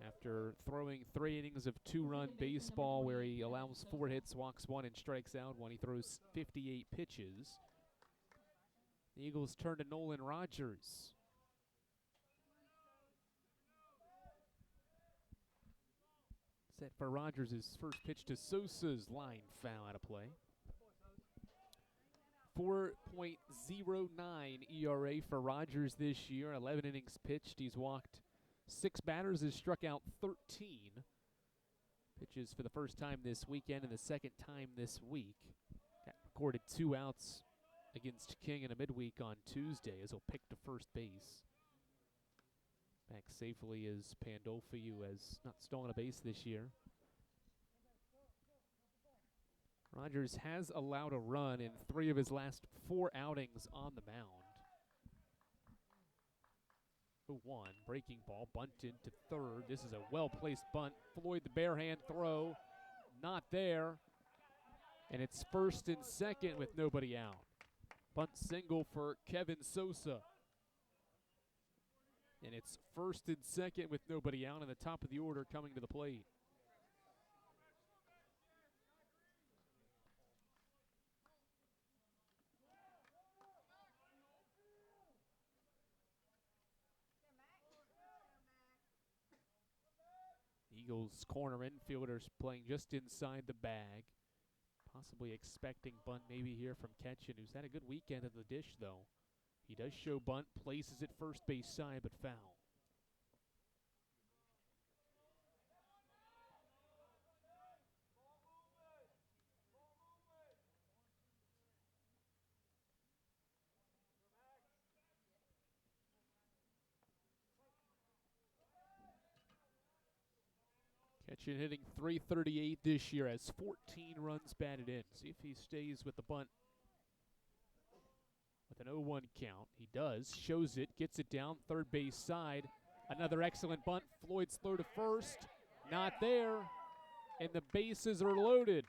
after throwing 3 innings of 2-run baseball where he allows 4 hits, walks 1, and strikes out when he throws 58 pitches. The Eagles turn to Nolan Rogers. Set for Rogers' first pitch to Sosa's line foul out of play. 4.09 ERA for Rogers this year. 11 innings pitched. He's walked 6 batters, has struck out 13. Pitches for the first time this weekend and the second time this week. Got recorded 2 outs against King in a midweek on Tuesday as he'll pick to first base. Back safely is Pandolfi, who has not stolen a base this year. Rogers has allowed a run in 3 of his last 4 outings on the mound. 0-1, breaking ball, bunted to third. This is a well-placed bunt. Floyd, the bare hand throw, not there. And it's first and second with nobody out. Bunt single for Kevin Sosa. And it's first and second with nobody out, and the top of the order coming to the plate. Eagles corner infielders playing just inside the bag. Possibly expecting bunt maybe here from Ketchen, who's had a good weekend at the dish, though. He does show bunt, places it first base side, but foul. Ketchen hitting .338 this year, has 14 runs batted in. See if he stays with the bunt with an 0-1 count. He does, shows it, gets it down third base side. Another excellent bunt. Floyd slow to first, not there, and the bases are loaded.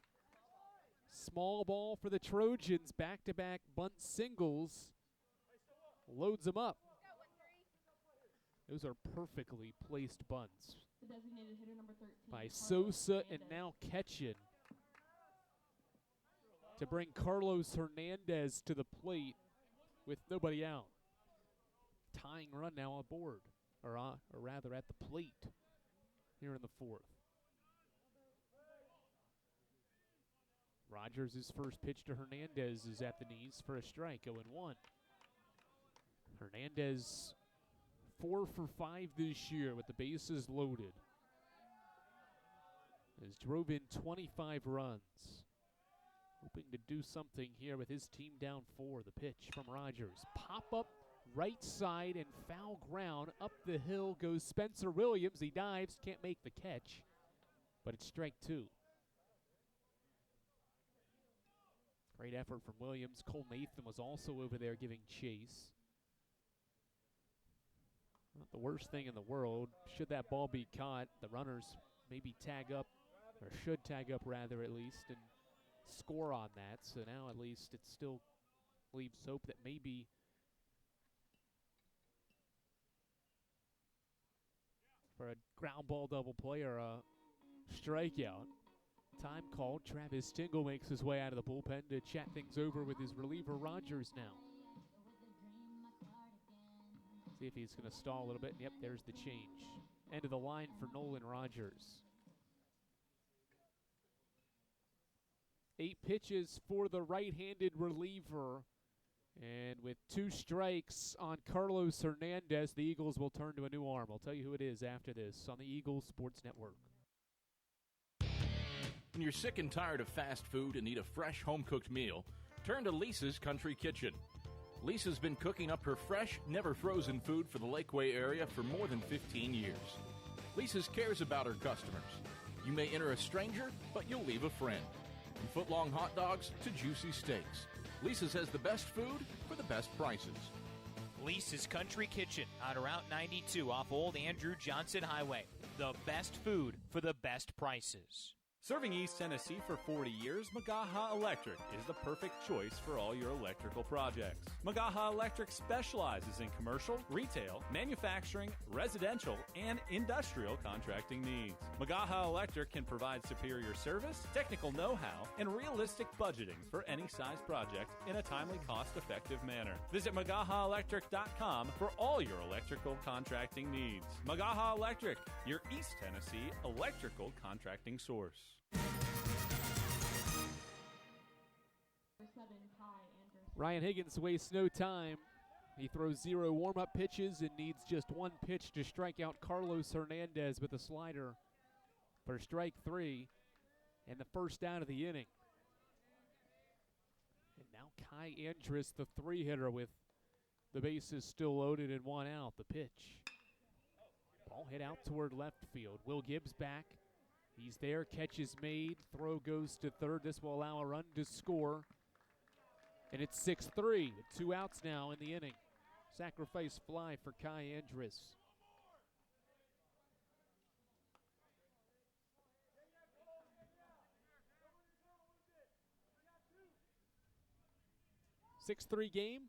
Small ball for the Trojans, back-to-back bunt singles. Loads them up. Those are perfectly placed bunts The designated hitter number 13. by Sosa and now Ketchen to bring Carlos Hernandez to the plate with nobody out. Tying run now on board, or rather at the plate here in the 4th. Rogers' first pitch to Hernandez is at the knees for a strike, 0-1. Hernandez 4 for 5 this year with the bases loaded. Has drove in 25 runs. Hoping to do something here with his team down 4. The pitch from Rogers. Pop up right side and foul ground. Up the hill goes Spencer Williams. He dives, can't make the catch, but it's strike 2. Great effort from Williams. Cole Nathan was also over there giving chase. Not the worst thing in the world. Should that ball be caught, the runners maybe tag up, or should tag up rather at least, and score on that. So now at least it still leaves hope that maybe for a ground ball double play or a strikeout. Time called. Travis Tingle makes his way out of the bullpen to chat things over with his reliever Rogers now. See if he's going to stall a little bit. Yep, there's the change. End of the line for Nolan Rogers. 8 pitches for the right-handed reliever. And with 2 strikes on Carlos Hernandez, the Eagles will turn to a new arm. I'll tell you who it is after this on the Eagles Sports Network. When you're sick and tired of fast food and need a fresh home-cooked meal, turn to Lisa's Country Kitchen. Lisa's been cooking up her fresh, never-frozen food for the Lakeway area for more than 15 years. Lisa's cares about her customers. You may enter a stranger, but you'll leave a friend. From footlong hot dogs to juicy steaks, Lisa's has the best food for the best prices. Lisa's Country Kitchen on Route 92 off Old Andrew Johnson Highway. The best food for the best prices. Serving East Tennessee for 40 years, Magaha Electric is the perfect choice for all your electrical projects. Magaha Electric specializes in commercial, retail, manufacturing, residential, and industrial contracting needs. Magaha Electric can provide superior service, technical know-how, and realistic budgeting for any size project in a timely, cost-effective manner. Visit MagahaElectric.com for all your electrical contracting needs. Magaha Electric, your East Tennessee electrical contracting source. Ryan Higgins wastes no time. He throws 0 warm-up pitches and needs just 1 pitch to strike out Carlos Hernandez with a slider for strike 3 and the first out of the inning. And now Kai Andrus, the 3-hitter, with the bases still loaded and 1 out. The pitch. Ball hit out toward left field. Will Gibbs back. He's there. Catch is made. Throw goes to third. This will allow a run to score. And it's 6-3 with 2 outs now in the inning. Sacrifice fly for Kai Andrus. (6-3) game.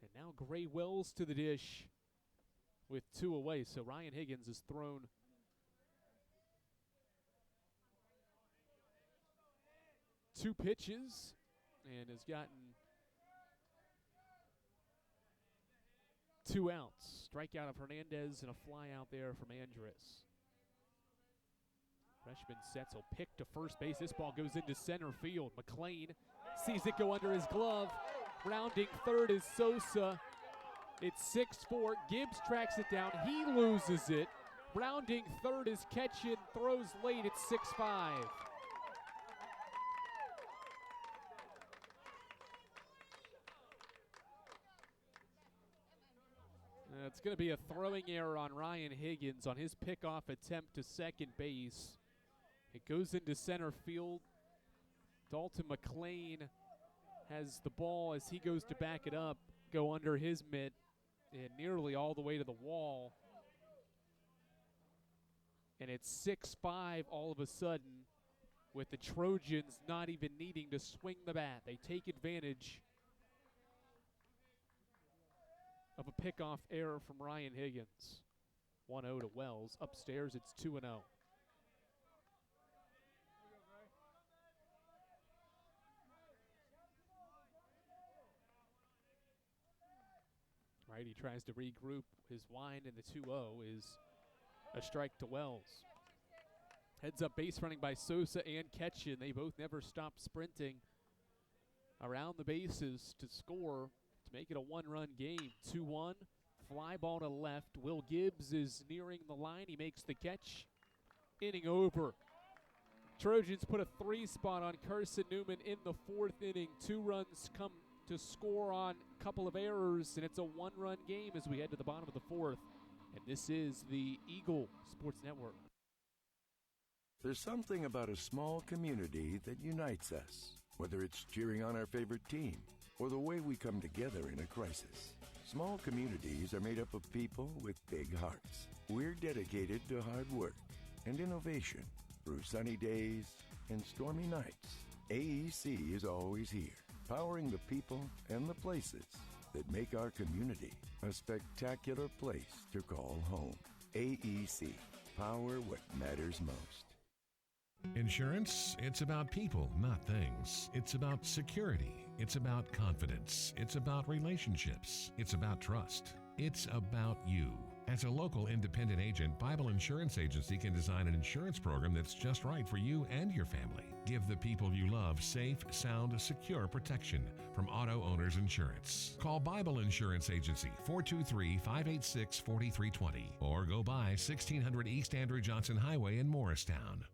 And now Gray Wells to the dish with 2 away. So Ryan Higgins has thrown two pitches and has gotten 2 outs. Strikeout of Hernandez and a fly out there from Andrus. Freshman Setzel picked to first base. This ball goes into center field. McLean sees it go under his glove. Rounding third is Sosa. It's 6-4. Gibbs tracks it down. He loses it. Rounding third is Ketchin. Throws late. It's 6-5. It's going to be a throwing error on Ryan Higgins on his pickoff attempt to second base. It goes into center field. Dalton McLean has the ball as he goes to back it up, go under his mitt and nearly all the way to the wall. And it's 6-5 all of a sudden with the Trojans not even needing to swing the bat. They take advantage of a pickoff error from Ryan Higgins. 1-0 to Wells. Upstairs, it's 2-0. Right, he tries to regroup his wind, and the 2-0 is a strike to Wells. Heads up base running by Sosa and Ketchin. They both never stop sprinting around the bases to score to make it a 1-run game. 2-1, fly ball to left. Will Gibbs is nearing the line. He makes the catch. Inning over. Trojans put a 3 spot on Carson-Newman in the 4th inning. 2 runs come to score on a couple of errors, and it's a 1-run game as we head to the bottom of the 4th. And this is the Eagle Sports Network. There's something about a small community that unites us, whether it's cheering on our favorite team or the way we come together in a crisis. Small communities are made up of people with big hearts. We're dedicated to hard work and innovation through sunny days and stormy nights. AEC is always here, powering the people and the places that make our community a spectacular place to call home. AEC, power what matters most. Insurance, it's about people, not things. It's about security. It's about confidence. It's about relationships. It's about trust. It's about you. As a local independent agent, Bible Insurance Agency can design an insurance program that's just right for you and your family. Give the people you love safe, sound, secure protection from Auto Owners Insurance. Call Bible Insurance Agency 423-586-4320 or go by 1600 East Andrew Johnson Highway in Morristown.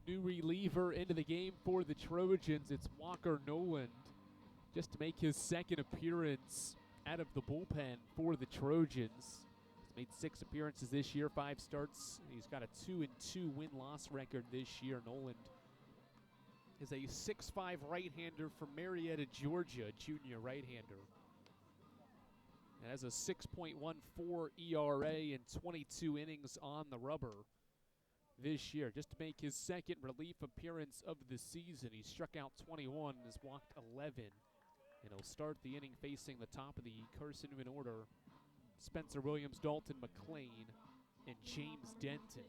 new reliever into the game for the Trojans. It's Walker Noland, just to make his second appearance out of the bullpen for the Trojans. He's made 6 appearances this year, 5 starts. He's got a 2-2 win-loss record this year. Noland is a 6'5" right-hander from Marietta, Georgia, junior right-hander. And has a 6.14 ERA and 22 innings on the rubber this year, just to make his second relief appearance of the season. He struck out 21 and has walked 11. And he'll start the inning facing the top of the Carson-Newman order. Spencer Williams, Dalton McLean, and James Denton.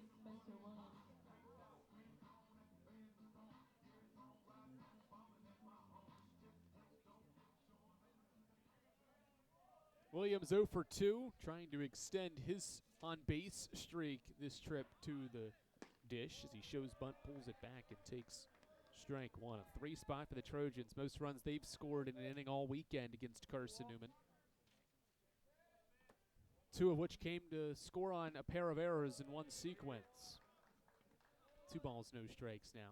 Williams 0 for 2, trying to extend his on-base streak this trip to the dish as he shows bunt, pulls it back, and takes strike one. A 3 spot for the Trojans. Most runs they've scored in an inning all weekend against Carson-Newman. 2 of which came to score on a pair of errors in one sequence. 2 balls, no strikes now.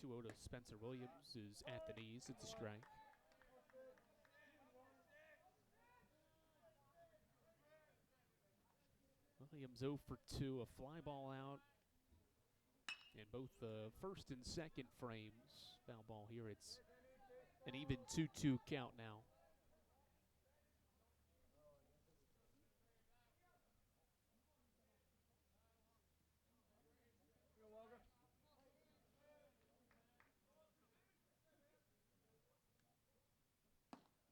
2-0 to Spencer Williams, who's at the knees. It's a strike. Williams 0 for 2, a fly ball out in both the first and second frames. Foul ball here. It's an even 2-2 count now.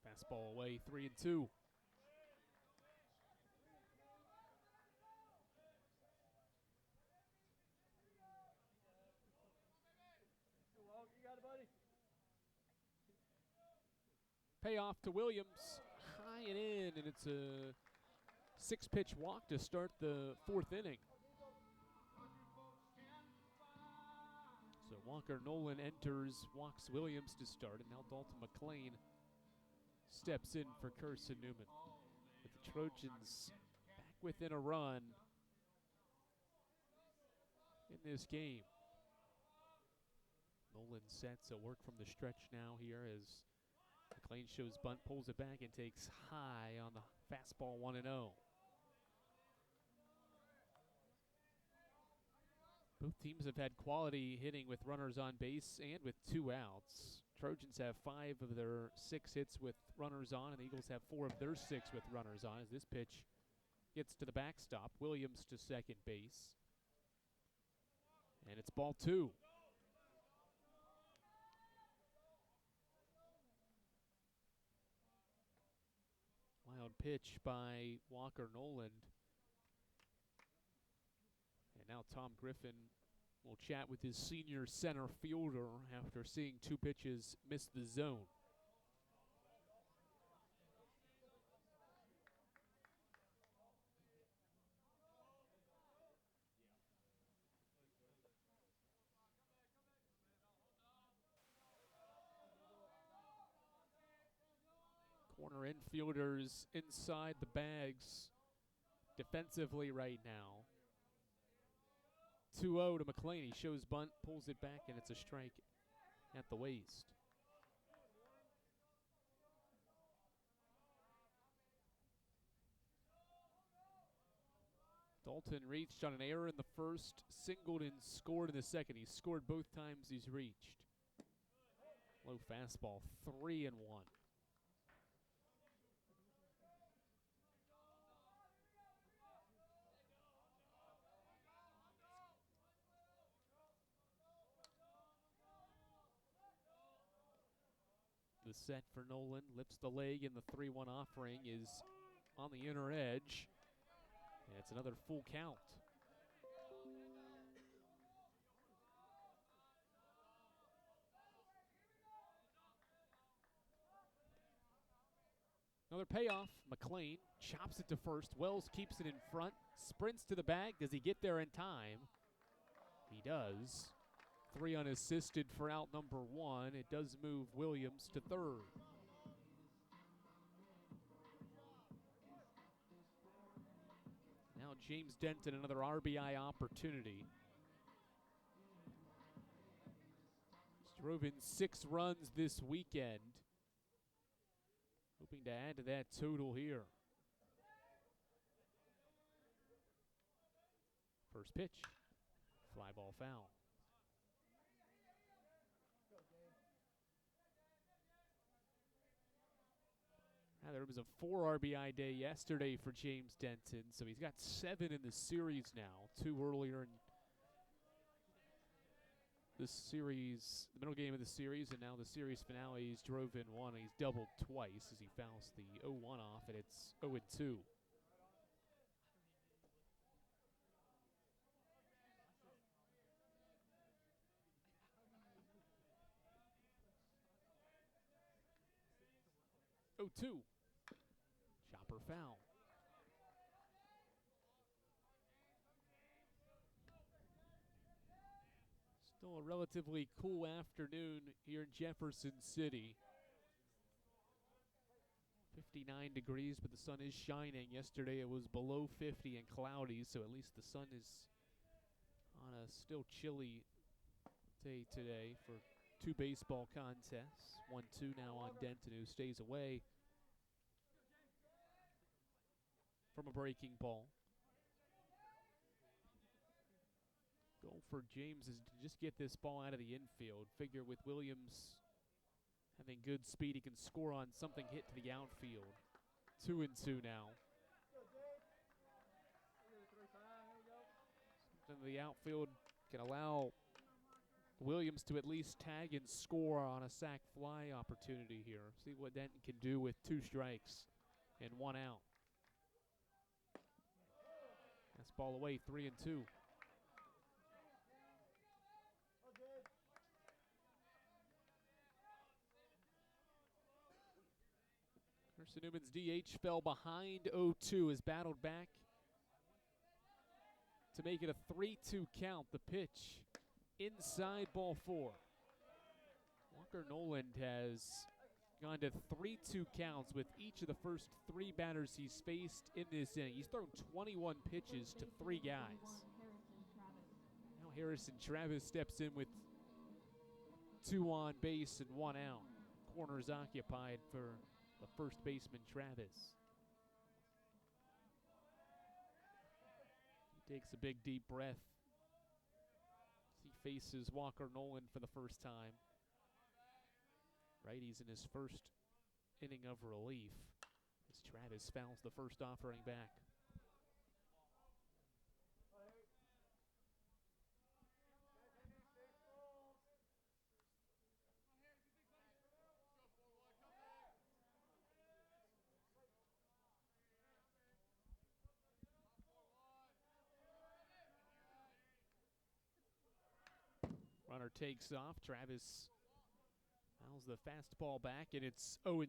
Fastball away, 3-2. Payoff to Williams, high and in, and it's a 6-pitch walk to start the 4th inning. So Walker Nolan enters, walks Williams to start, and now Dalton McLean steps in for Carson-Newman. With the Trojans back within a run in this game. Nolan sets a work from the stretch now here as McLean shows bunt, pulls it back, and takes high on the fastball 1-0. Both teams have had quality hitting with runners on base and with 2 outs. Trojans have 5 of their 6 hits with runners on, and the Eagles have 4 of their 6 with runners on. As this pitch gets to the backstop, Williams to second base. And it's ball 2. Wild pitch by Walker Noland. And now Tom Griffin will chat with his senior center fielder after seeing 2 pitches miss the zone. Corner infielders inside the bags defensively right now. 2-0 to McLean. He shows bunt, pulls it back, and it's a strike at the waist. Dalton reached on an error in the first, singled and scored in the second. He scored both times he's reached. Low fastball, 3-1. The set for Nolan, lifts the leg, and the 3-1 offering is on the inner edge. And it's another full count. Another payoff. McLean chops it to first. Wells keeps it in front, sprints to the bag. Does he get there in time? He does. 3 unassisted for out number 1. It does move Williams to third. Now James Denton, another RBI opportunity. He's drove in 6 runs this weekend. Hoping to add to that total here. First pitch, fly ball foul. Now, there was a 4 RBI day yesterday for James Denton, so he's got 7 in the series now. 2 earlier in this series, the middle game of the series, and now the series finale. He's drove in 1. He's doubled twice as he fouls the 0-1 off, and it's 0-2. Chopper foul. Still a relatively cool afternoon here in Jefferson City. 59 degrees, but the sun is shining. Yesterday it was below 50 and cloudy, so at least the sun is on a still chilly day today for 2 baseball contests. 1-2 now on Denton, who stays away from a breaking ball. Goal for James is to just get this ball out of the infield. Figure with Williams having good speed, he can score on something hit to the outfield. 2-2 now. Something the outfield can allow Williams to at least tag and score on a sac fly opportunity here. See what Denton can do with 2 strikes and 1 out. That's ball away, 3-2. Carson-Newman's DH fell behind 0-2, has battled back to make it a 3-2 count. The pitch inside ball 4. Walker Noland has gone to 3-2 counts with each of the first 3 batters he's faced in this inning. He's thrown 21 pitches to 3 guys. Now Harrison Travis steps in with 2 on base and 1 out. Corners occupied for the first baseman, Travis. He takes a big deep breath as he faces Walker Noland for the first time. Righty's in his first inning of relief as Travis fouls the first offering back. Runner takes off. Travis fouls the fastball back, and it's 0-2.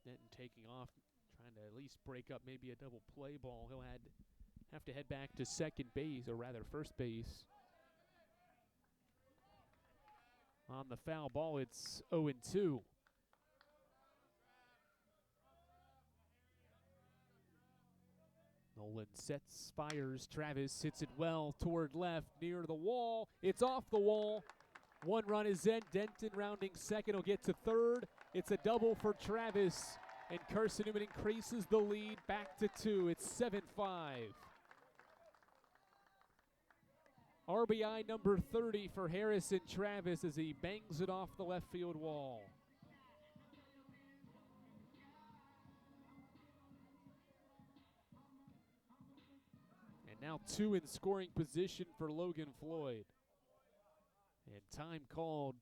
Denton taking off, trying to at least break up maybe a double play ball. He'll have to head back to second base, or rather first base. On the foul ball, it's 0-2. Nolan sets, fires. Travis hits it well toward left, near the wall. It's off the wall. 1 run is in. Denton rounding second will get to third. It's a double for Travis, and Carson-Newman increases the lead back to 2. It's 7-5. RBI number 30 for Harrison Travis as he bangs it off the left field wall. Now 2 in scoring position for Logan Floyd. And time called.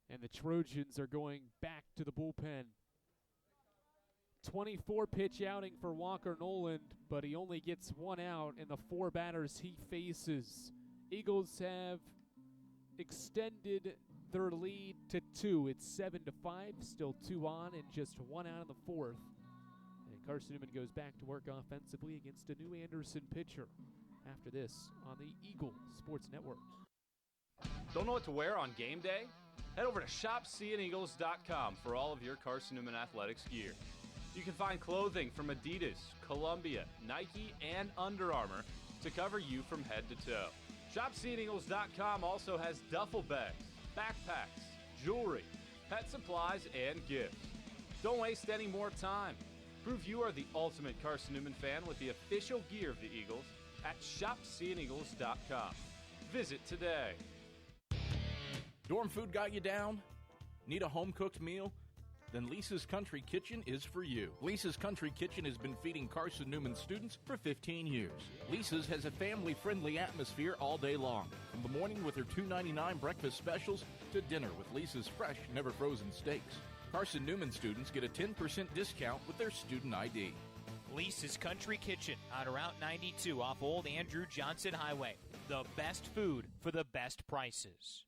And the Trojans are going back to the bullpen. 24 pitch outing for Walker Noland, but he only gets 1 out in the 4 batters he faces. Eagles have extended their lead to 2. It's 7-5, still 2 on and just 1 out in the 4th. Carson-Newman goes back to work offensively against a new Anderson pitcher after this on the Eagle Sports Network. Don't know what to wear on game day? Head over to shopseeandeagles.com for all of your Carson-Newman athletics gear. You can find clothing from Adidas, Columbia, Nike, and Under Armour to cover you from head to toe. ShopSeeingEagles.com also has duffel bags, backpacks, jewelry, pet supplies, and gifts. Don't waste any more time. Prove you are the ultimate Carson-Newman fan with the official gear of the Eagles at ShopSeeingEagles.com. Visit today. Dorm food got you down? Need a home-cooked meal? Then Lisa's Country Kitchen is for you. Lisa's Country Kitchen has been feeding Carson-Newman students for 15 years. Lisa's has a family-friendly atmosphere all day long, from the morning with her $2.99 breakfast specials to dinner with Lisa's fresh, never-frozen steaks. Carson-Newman students get a 10% discount with their student ID. Lisa's Country Kitchen on Route 92 off Old Andrew Johnson Highway. The best food for the best prices.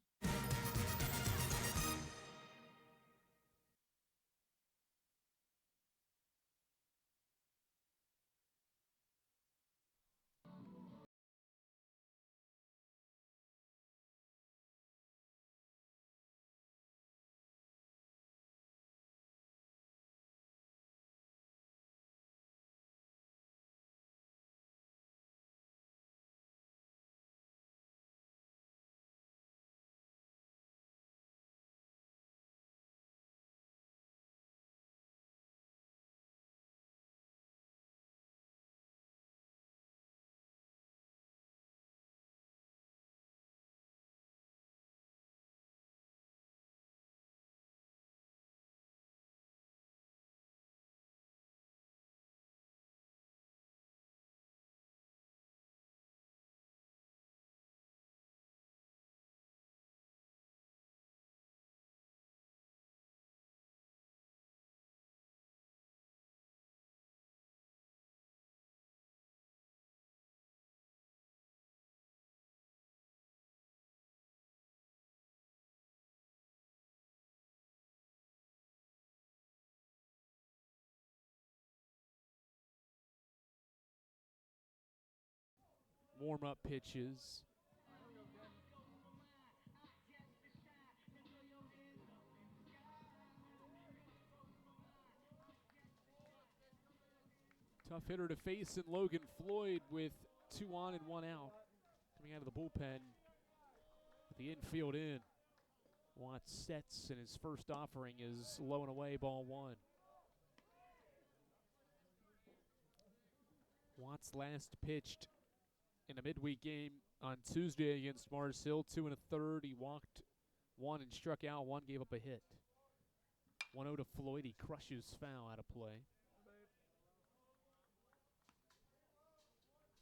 Warm-up pitches. Tough hitter to face in Logan Floyd with 2 on and 1 out. Coming out of the bullpen with the infield in. Watts sets, and his first offering is low and away, ball 1. Watts last pitched in a midweek game on Tuesday against Mars Hill, 2 1/3. He walked 1 and struck out 1, gave up a hit. 1-0 to Floyd. He crushes foul out of play.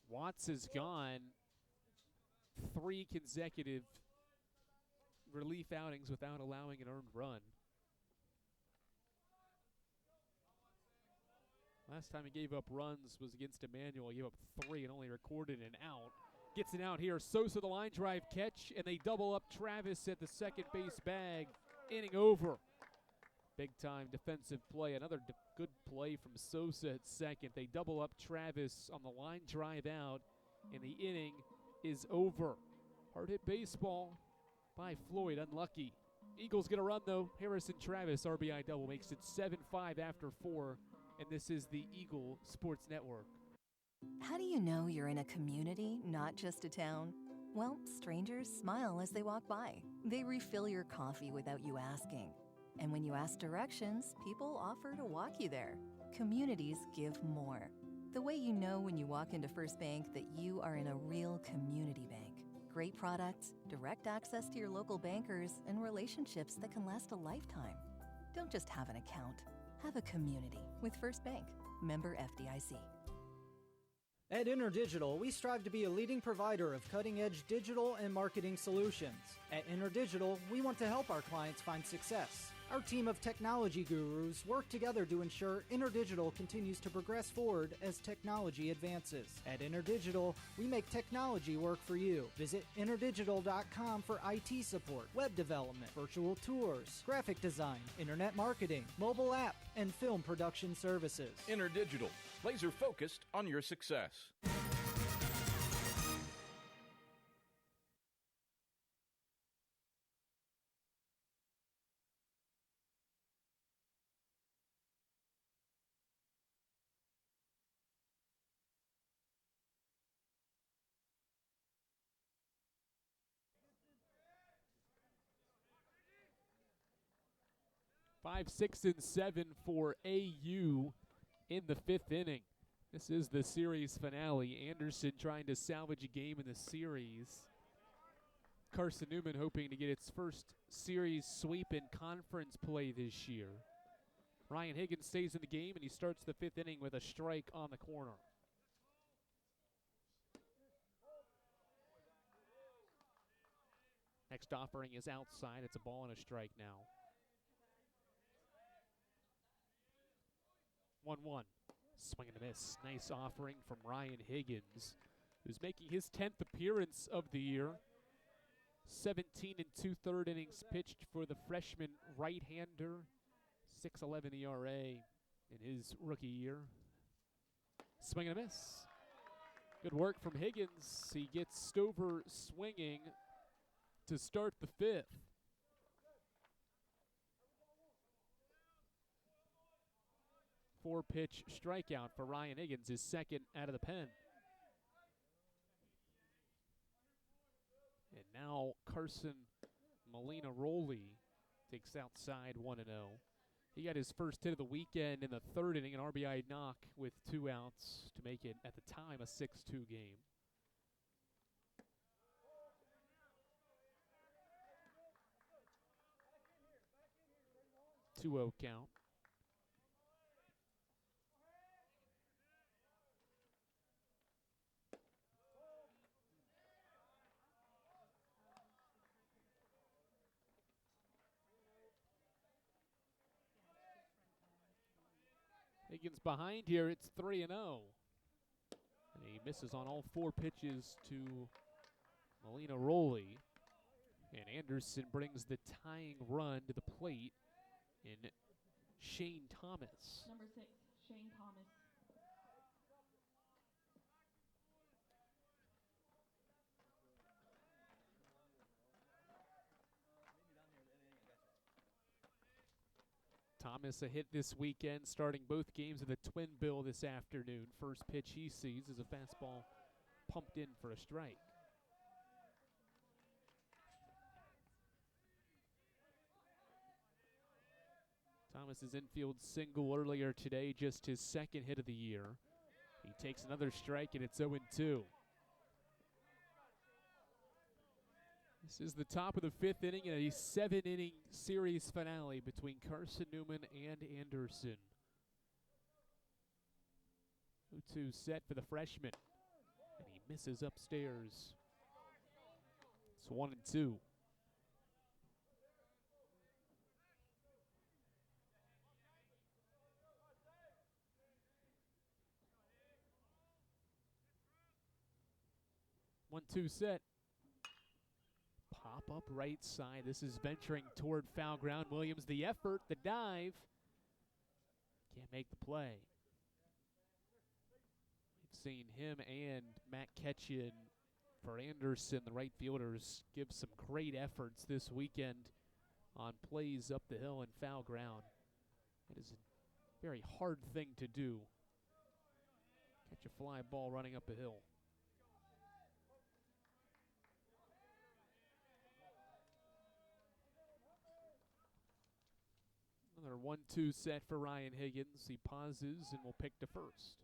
Watts has gone 3 consecutive relief outings without allowing an earned run. Last time he gave up runs was against Emmanuel. He gave up 3 and only recorded an out. Gets it out here. Sosa the line drive catch, and they double up Travis at the second base bag. Inning over. Big time defensive play. Another good play from Sosa at second. They double up Travis on the line drive out, and the inning is over. Hard hit baseball by Floyd. Unlucky. Eagles get a run though. Harrison Travis RBI double makes it 7-5 after 4. And this is the Eagle Sports Network. How do you know you're in a community, not just a town? Well, strangers smile as they walk by. They refill your coffee without you asking. And when you ask directions, people offer to walk you there. Communities give more. The way you know when you walk into First Bank that you are in a real community bank. Great products, direct access to your local bankers, and relationships that can last a lifetime. Don't just have an account. Have a community with First Bank. Member FDIC. At InterDigital, we strive to be a leading provider of cutting-edge digital and marketing solutions. At InterDigital, we want to help our clients find success. Our team of technology gurus work together to ensure InterDigital continues to progress forward as technology advances. At InterDigital, we make technology work for you. Visit interdigital.com for IT support, web development, virtual tours, graphic design, internet marketing, mobile app, and film production services. InterDigital, laser focused on your success. 5, 6, and 7 for AU in the 5th inning. This is the series finale. Anderson trying to salvage a game in the series. Carson-Newman hoping to get its first series sweep in conference play this year. Ryan Higgins stays in the game, and he starts the 5th inning with a strike on the corner. Next offering is outside. It's a ball and a strike now. 1-1. Swing and a miss. Nice offering from Ryan Higgins, who's making his 10th appearance of the year. 17 and 2/3 innings pitched for the freshman right-hander. 6.11 ERA in his rookie year. Swing and a miss. Good work from Higgins. He gets Stover swinging to start the 5th. Four-pitch strikeout for Ryan Higgins, his second out of the pen. And now Carson Molina-Roley takes outside 1-0. He got his first hit of the weekend in the 3rd inning, an RBI knock with 2 outs to make it, at the time, a 6-2 game. Two-0 count. Higgins behind here, it's 3-0. And he misses on all 4 pitches to Molina-Roley. And Anderson brings the tying run to the plate in Shane Thomas. Number 6, Shane Thomas. Thomas a hit this weekend, starting both games of the Twin Bill this afternoon. First pitch he sees is a fastball pumped in for a strike. Thomas's infield single earlier today, just his 2nd hit of the year. He takes another strike, and it's 0-2. This is the top of the 5th inning in a 7-inning series finale between Carson-Newman and Anderson. 0-2 set for the freshman, and he misses upstairs. It's 1-2. One-two set. Pop up right side. This is venturing toward foul ground. Williams, the effort, the dive. Can't make the play. We've seen him and Matt Ketchin for Anderson, the right fielders, give some great efforts this weekend on plays up the hill and foul ground. It is a very hard thing to do. Catch a fly ball running up a hill. Another 1-2 set for Ryan Higgins. He pauses and will pick to first.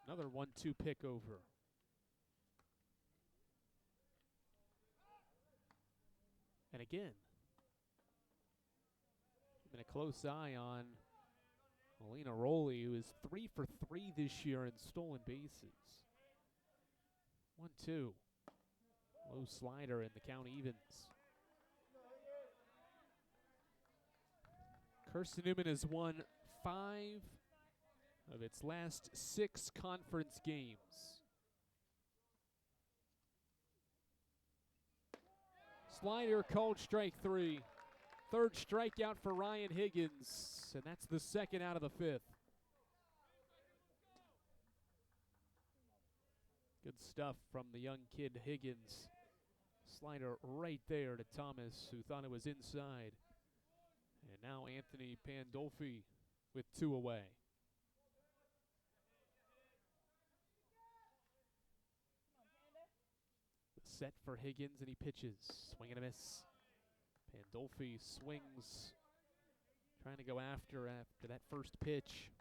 Another 1-2 pick over. And again, keeping a close eye on Molina-Roley, who is 3 for 3 this year in stolen bases. 1-2. Low slider, and the count evens. Carson-Newman has won 5 of its last 6 conference games. Slider called strike 3. Third strikeout for Ryan Higgins, and that's the 2nd out of the 5th. Good stuff from the young kid Higgins. Slider right there to Thomas, who thought it was inside. And now Anthony Pandolfi with 2 away. Set for Higgins, and he pitches. Swing and a miss. Pandolfi swings, trying to go after that first pitch.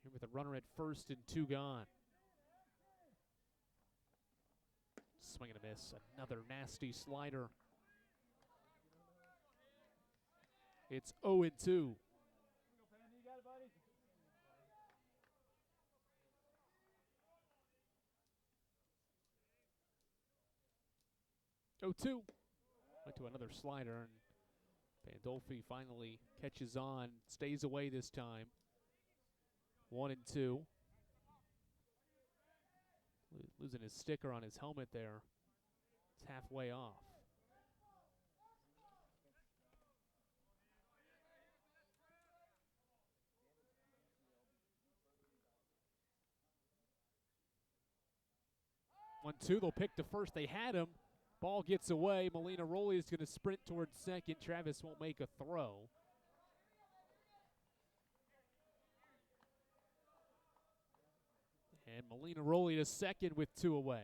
Here with a runner at first and 2 gone. Swing and a miss. Another nasty slider. It's 0-2. Two. Went to another slider, and Pandolfi finally catches on, stays away this time. 1-2. Losing his sticker on his helmet there. It's halfway off. One, two, they'll pick to first. They had him. Ball gets away. Molina Rolli is going to sprint towards second. Travis won't make a throw. And Molina Rolli to second with 2 away.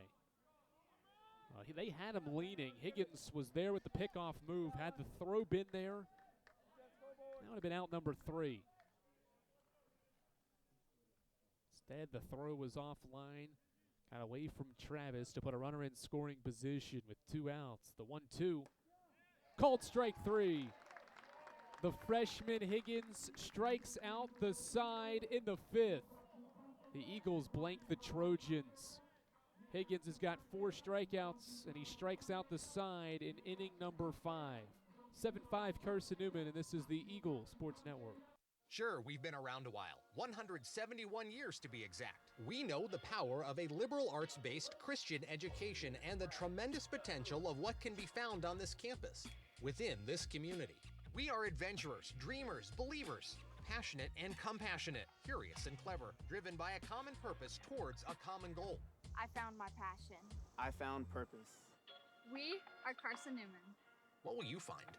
They had him leaning. Higgins was there with the pickoff move. Had the throw been there, that would have been out number 3. Instead, the throw was offline. Got away from Travis to put a runner in scoring position with 2 outs. The 1-2. Called strike 3. The freshman Higgins strikes out the side in the 5th. The Eagles blank the Trojans. Higgins has got 4 strikeouts, and he strikes out the side in inning number 5. 7-5 Carson-Newman, and this is the Eagle Sports Network. Sure, we've been around a while, 171 years to be exact. We know the power of a liberal arts-based Christian education and the tremendous potential of what can be found on this campus, within this community. We are adventurers, dreamers, believers, passionate and compassionate, curious and clever, driven by a common purpose towards a common goal. I found my passion. I found purpose. We are Carson-Newman. What will you find?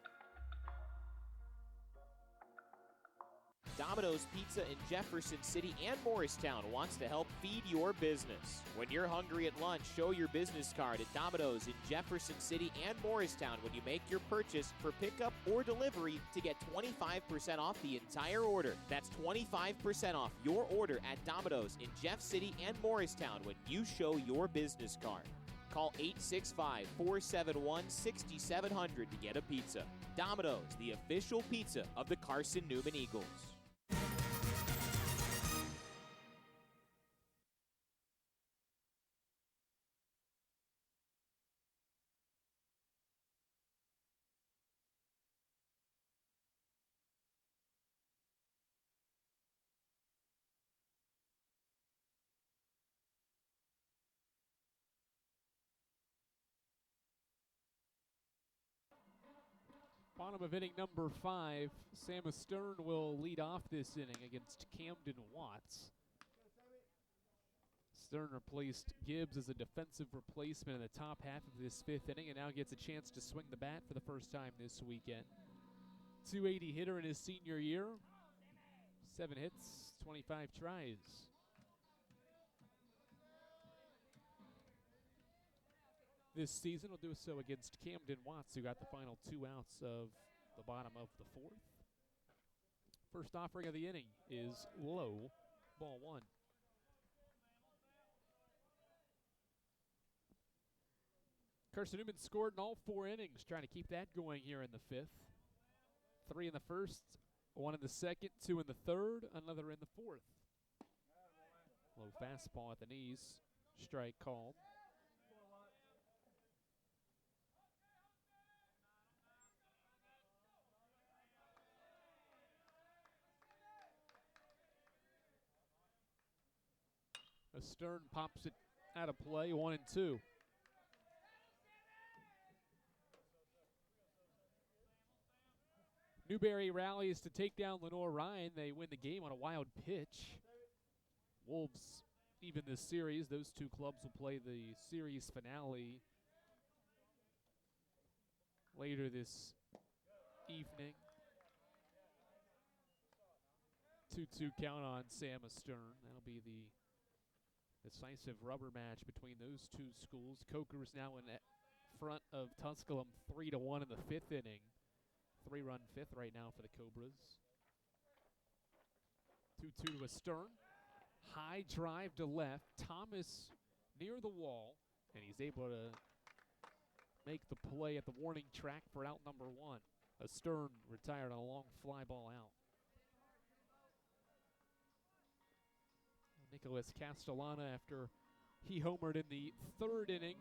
Domino's Pizza in Jefferson City and Morristown wants to help feed your business. When you're hungry at lunch, show your business card at Domino's in Jefferson City and Morristown when you make your purchase for pickup or delivery to get 25% off the entire order. That's 25% off your order at Domino's in Jeff City and Morristown when you show your business card. Call 865-471-6700 to get a pizza. Domino's, the official pizza of the Carson-Newman Eagles. Bottom of inning number 5, Sam Stern will lead off this inning against Camden Watts. Stern replaced Gibbs as a defensive replacement in the top half of this 5th inning and now gets a chance to swing the bat for the first time this weekend. 280 hitter in his senior year, 7 hits, 25 tries. This season will do so against Camden Watts, who got the final 2 outs of the bottom of the 4th. First offering of the inning is low, ball 1. Carson-Newman scored in all 4 innings, trying to keep that going here in the 5th. 3 in the 1st, 1 in the 2nd, 2 in the 3rd, another in the 4th. Low fastball at the knees, strike called. Stern pops it out of play, 1-2. Newberry rallies to take down Lenore Ryan. They win the game on a wild pitch. Wolves even this series. Those two clubs will play the series finale later this evening. 2-2 count on Sam Astern. That'll be the decisive rubber match between those two schools. Coker's now in front of Tusculum 3-1 in the fifth inning. 3-run fifth right now for the Cobras. 2-2 to Astern. High drive to left. Thomas near the wall, and he's able to make the play at the warning track for out number one. Astern retired on a long fly ball out. Nicholas Castellana, after he homered in the third inning,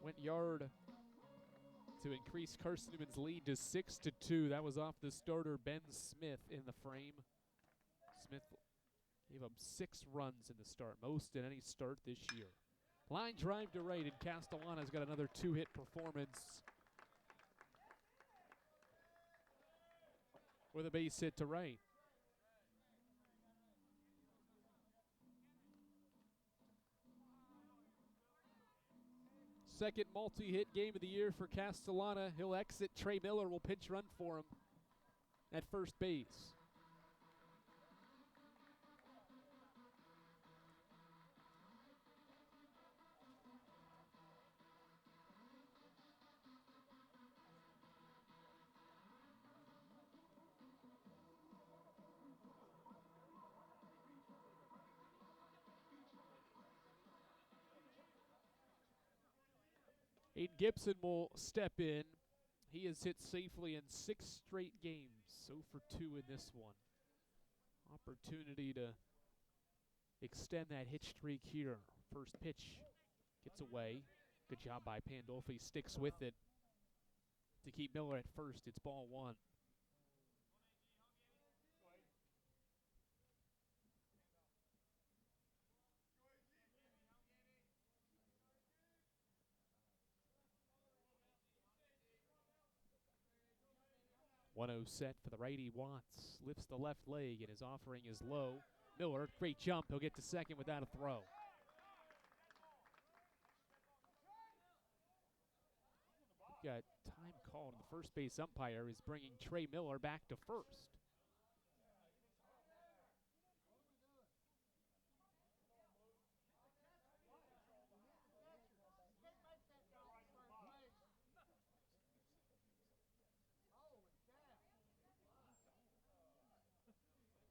went yard to increase Carson-Newman's lead to 6-2. That was off the starter Ben Smith in the frame. Smith gave up 6 runs in the start, most in any start this year. Line drive to right, and Castellana's got another 2-hit performance with a base hit to right. Second multi-hit game of the year for Castellana. He'll exit. Trey Miller will pinch run for him at first base. Aiden Gibson will step in. He has hit safely in 6 straight games, 0 for 2 in this one. Opportunity to extend that hit streak here. First pitch gets away. Good job by Pandolfi. Sticks with it to keep Miller at first. It's ball 1. Set for the righty. Watts lifts the left leg, and his offering is low. Miller, great jump. He'll get to second without a throw. We've got time called, and the first base umpire is bringing Trey Miller back to first.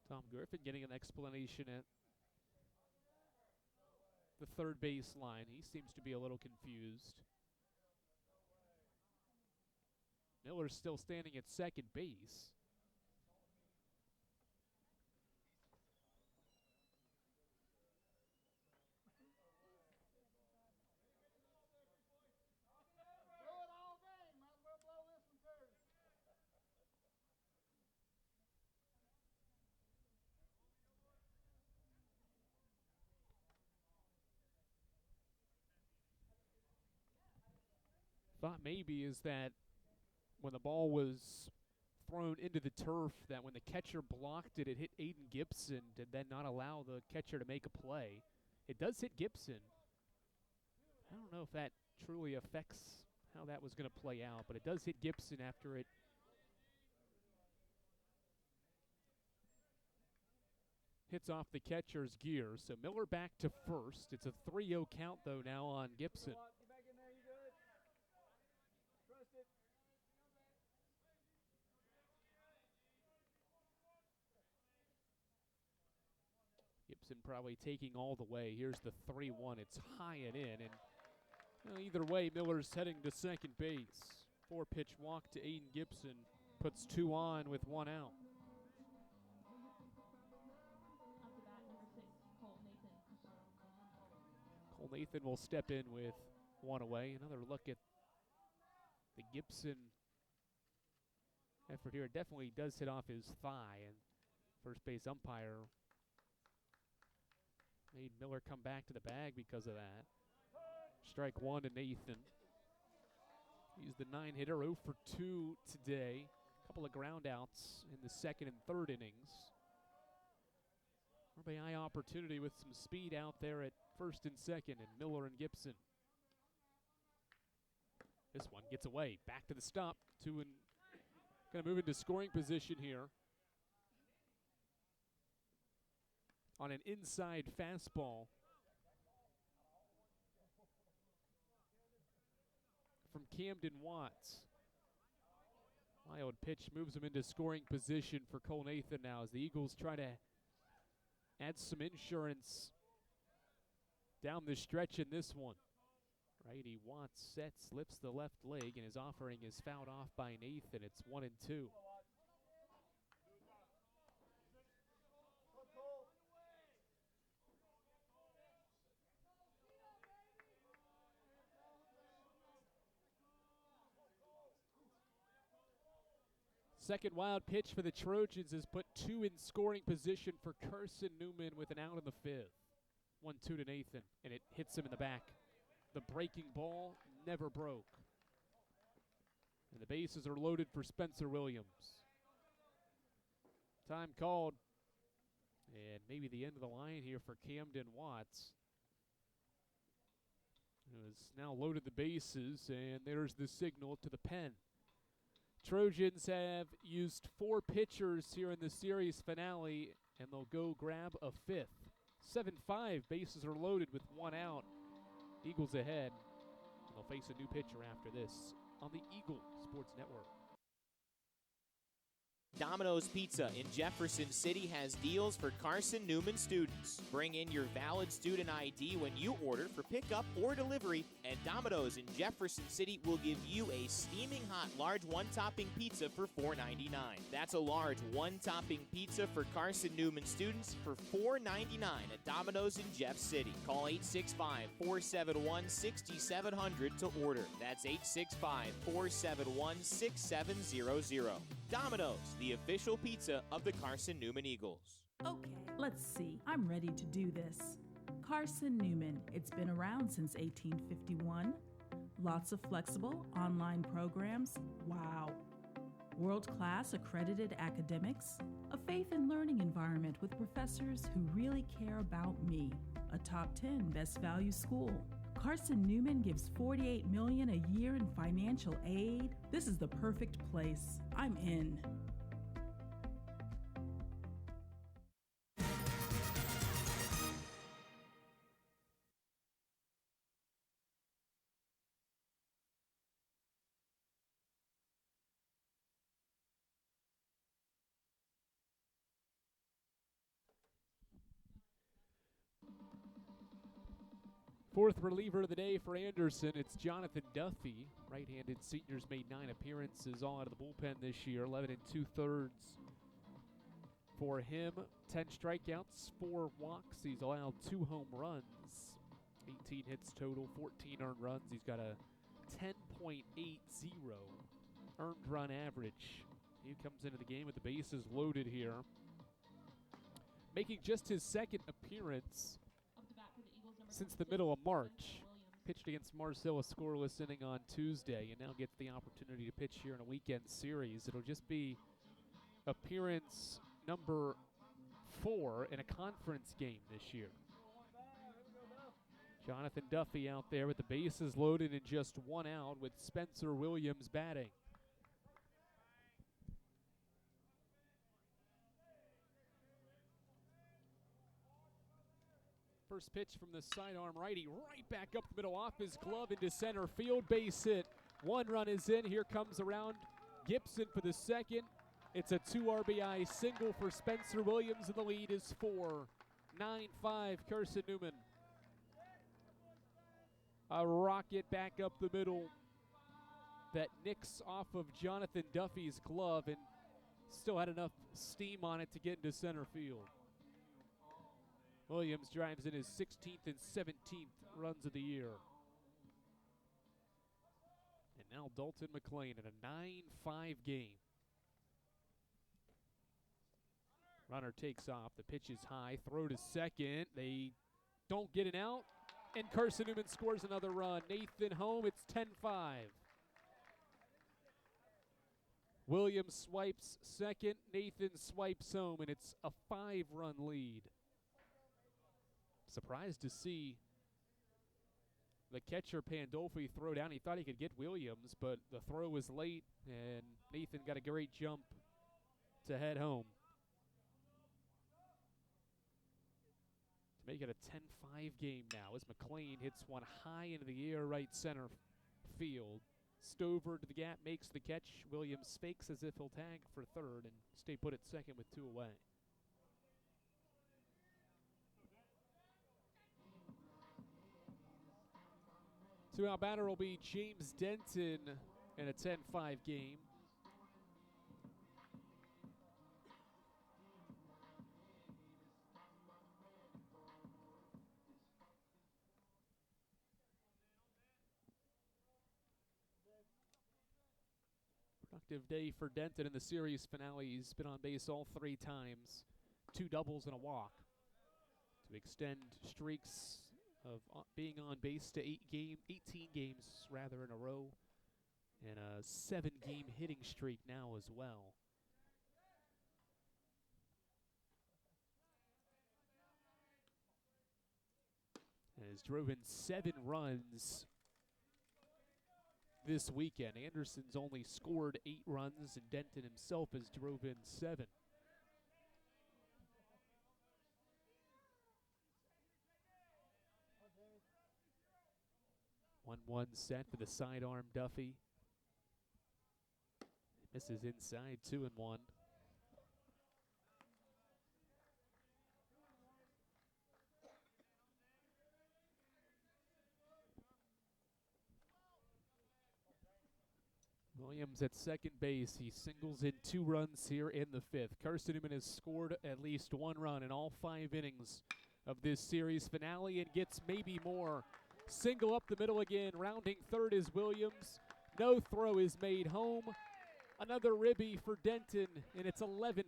Tom Griffin getting an explanation at the third base line. He seems to be a little confused. Miller's still standing at second base. Thought maybe is that when the ball was thrown into the turf, that when the catcher blocked it, it hit Aiden Gibson, did then not allow the catcher to make a play. It does hit Gibson. I don't know if that truly affects how that was going to play out, but it does hit Gibson after it hits off the catcher's gear. So Miller back to first. It's a 3-0 count, though, now on Gibson. Gibson probably taking all the way. Here's the 3-1. It's high and in. And either way, Miller's heading to second base. 4-pitch walk to Aiden Gibson. Puts 2 on with 1 out. Cole Nathan will step in with 1 away. Another look at the Gibson effort here. It definitely does hit off his thigh. And first base umpire made Miller come back to the bag because of that. Strike 1 to Nathan. He's the 9-hitter, 0 for 2 today. A couple of ground outs in the second and third innings. RBI opportunity with some speed out there at first and second, and Miller and Gibson. This one gets away. Back to the stop. Going to move into scoring position here. On an inside fastball from Camden Watts. Wild pitch moves him into scoring position for Cole Nathan now as the Eagles try to add some insurance down the stretch in this one. Righty Watts sets, lifts the left leg, and his offering is fouled off by Nathan. It's 1-2. Second wild pitch for the Trojans has put two in scoring position for Carson-Newman with an out in the fifth. 1-2 to Nathan, and it hits him in the back. The breaking ball never broke. And the bases are loaded for Spencer Williams. Time called. And maybe the end of the line here for Camden Watts. Who has now loaded the bases, and there's the signal to the pen. Trojans have used 4 pitchers here in the series finale, and they'll go grab a fifth. 7-5, bases are loaded with one out. Eagles ahead, and they'll face a new pitcher after this on the Eagle Sports Network. Domino's Pizza in Jefferson City has deals for Carson-Newman students. Bring in your valid student ID when you order for pickup or delivery, and Domino's in Jefferson City will give you a steaming hot large one-topping pizza for $4.99. That's a large one-topping pizza for Carson-Newman students for $4.99 at Domino's in Jeff City. Call 865-471-6700 to order. That's 865-471-6700. Domino's, the official pizza of the Carson-Newman Eagles. Okay, let's see. I'm ready to do this. Carson-Newman. It's been around since 1851. Lots of flexible online programs. Wow. World-class accredited academics. A faith and learning environment with professors who really care about me. A top 10 best value school. Carson-Newman gives $48 million a year in financial aid. This is the perfect place. I'm in. Fourth reliever of the day for Anderson, it's Jonathan Duffy. Right-handed senior's made 9 appearances, all out of the bullpen this year, 11 2/3 for him. 10 strikeouts, 4 walks. He's allowed 2 home runs, 18 hits total, 14 earned runs. He's got a 10.80 earned run average. He comes into the game with the bases loaded here, making just his second appearance since the middle of March. Pitched against Marcell, a scoreless inning on Tuesday, and now gets the opportunity to pitch here in a weekend series. It'll just be appearance number 4 in a conference game this year. Jonathan Duffy out there with the bases loaded and just 1 out with Spencer Williams batting. First pitch from the sidearm righty, right back up the middle, off his glove into center field, base hit. 1 run is in. Here comes around Gibson for the second. It's a 2 RBI single for Spencer Williams, and the lead is 4. 9-5 Carson-Newman. A rocket back up the middle that nicks off of Jonathan Duffy's glove and still had enough steam on it to get into center field. Williams drives in his 16th and 17th runs of the year. And now Dalton McClain in a 9-5 game. Runner takes off. The pitch is high. Throw to second. They don't get an out. And Carson-Newman scores another run. Nathan home. It's 10-5. Williams swipes second. Nathan swipes home, and it's a 5-run lead. Surprised to see the catcher Pandolfi throw down. He thought he could get Williams, but the throw was late, and Nathan got a great jump to head home. To make it a 10-5 game now as McLean hits one high into the air right center field. Stover to the gap, makes the catch. Williams fakes as if he'll tag for third and stay put at second with 2 away. Two-out batter will be James Denton in a 10-5 game. Productive day for Denton in the series finale. He's been on base all 3 times. 2 doubles and a walk to extend streaks of being on base to 18 games rather in a row, and a 7-game hitting streak now as well. And has driven 7 runs this weekend. Anderson's only scored 8 runs, and Denton himself has drove in 7. 1-1 set for the sidearm Duffy. Misses inside, 2-1. Williams at second base. He singles in 2 runs here in the 5th. Carson-Newman has scored at least 1 run in all 5 innings of this series finale and gets maybe more. Single up the middle again. Rounding third is Williams. No throw is made home. Another ribby for Denton, and it's 11-5.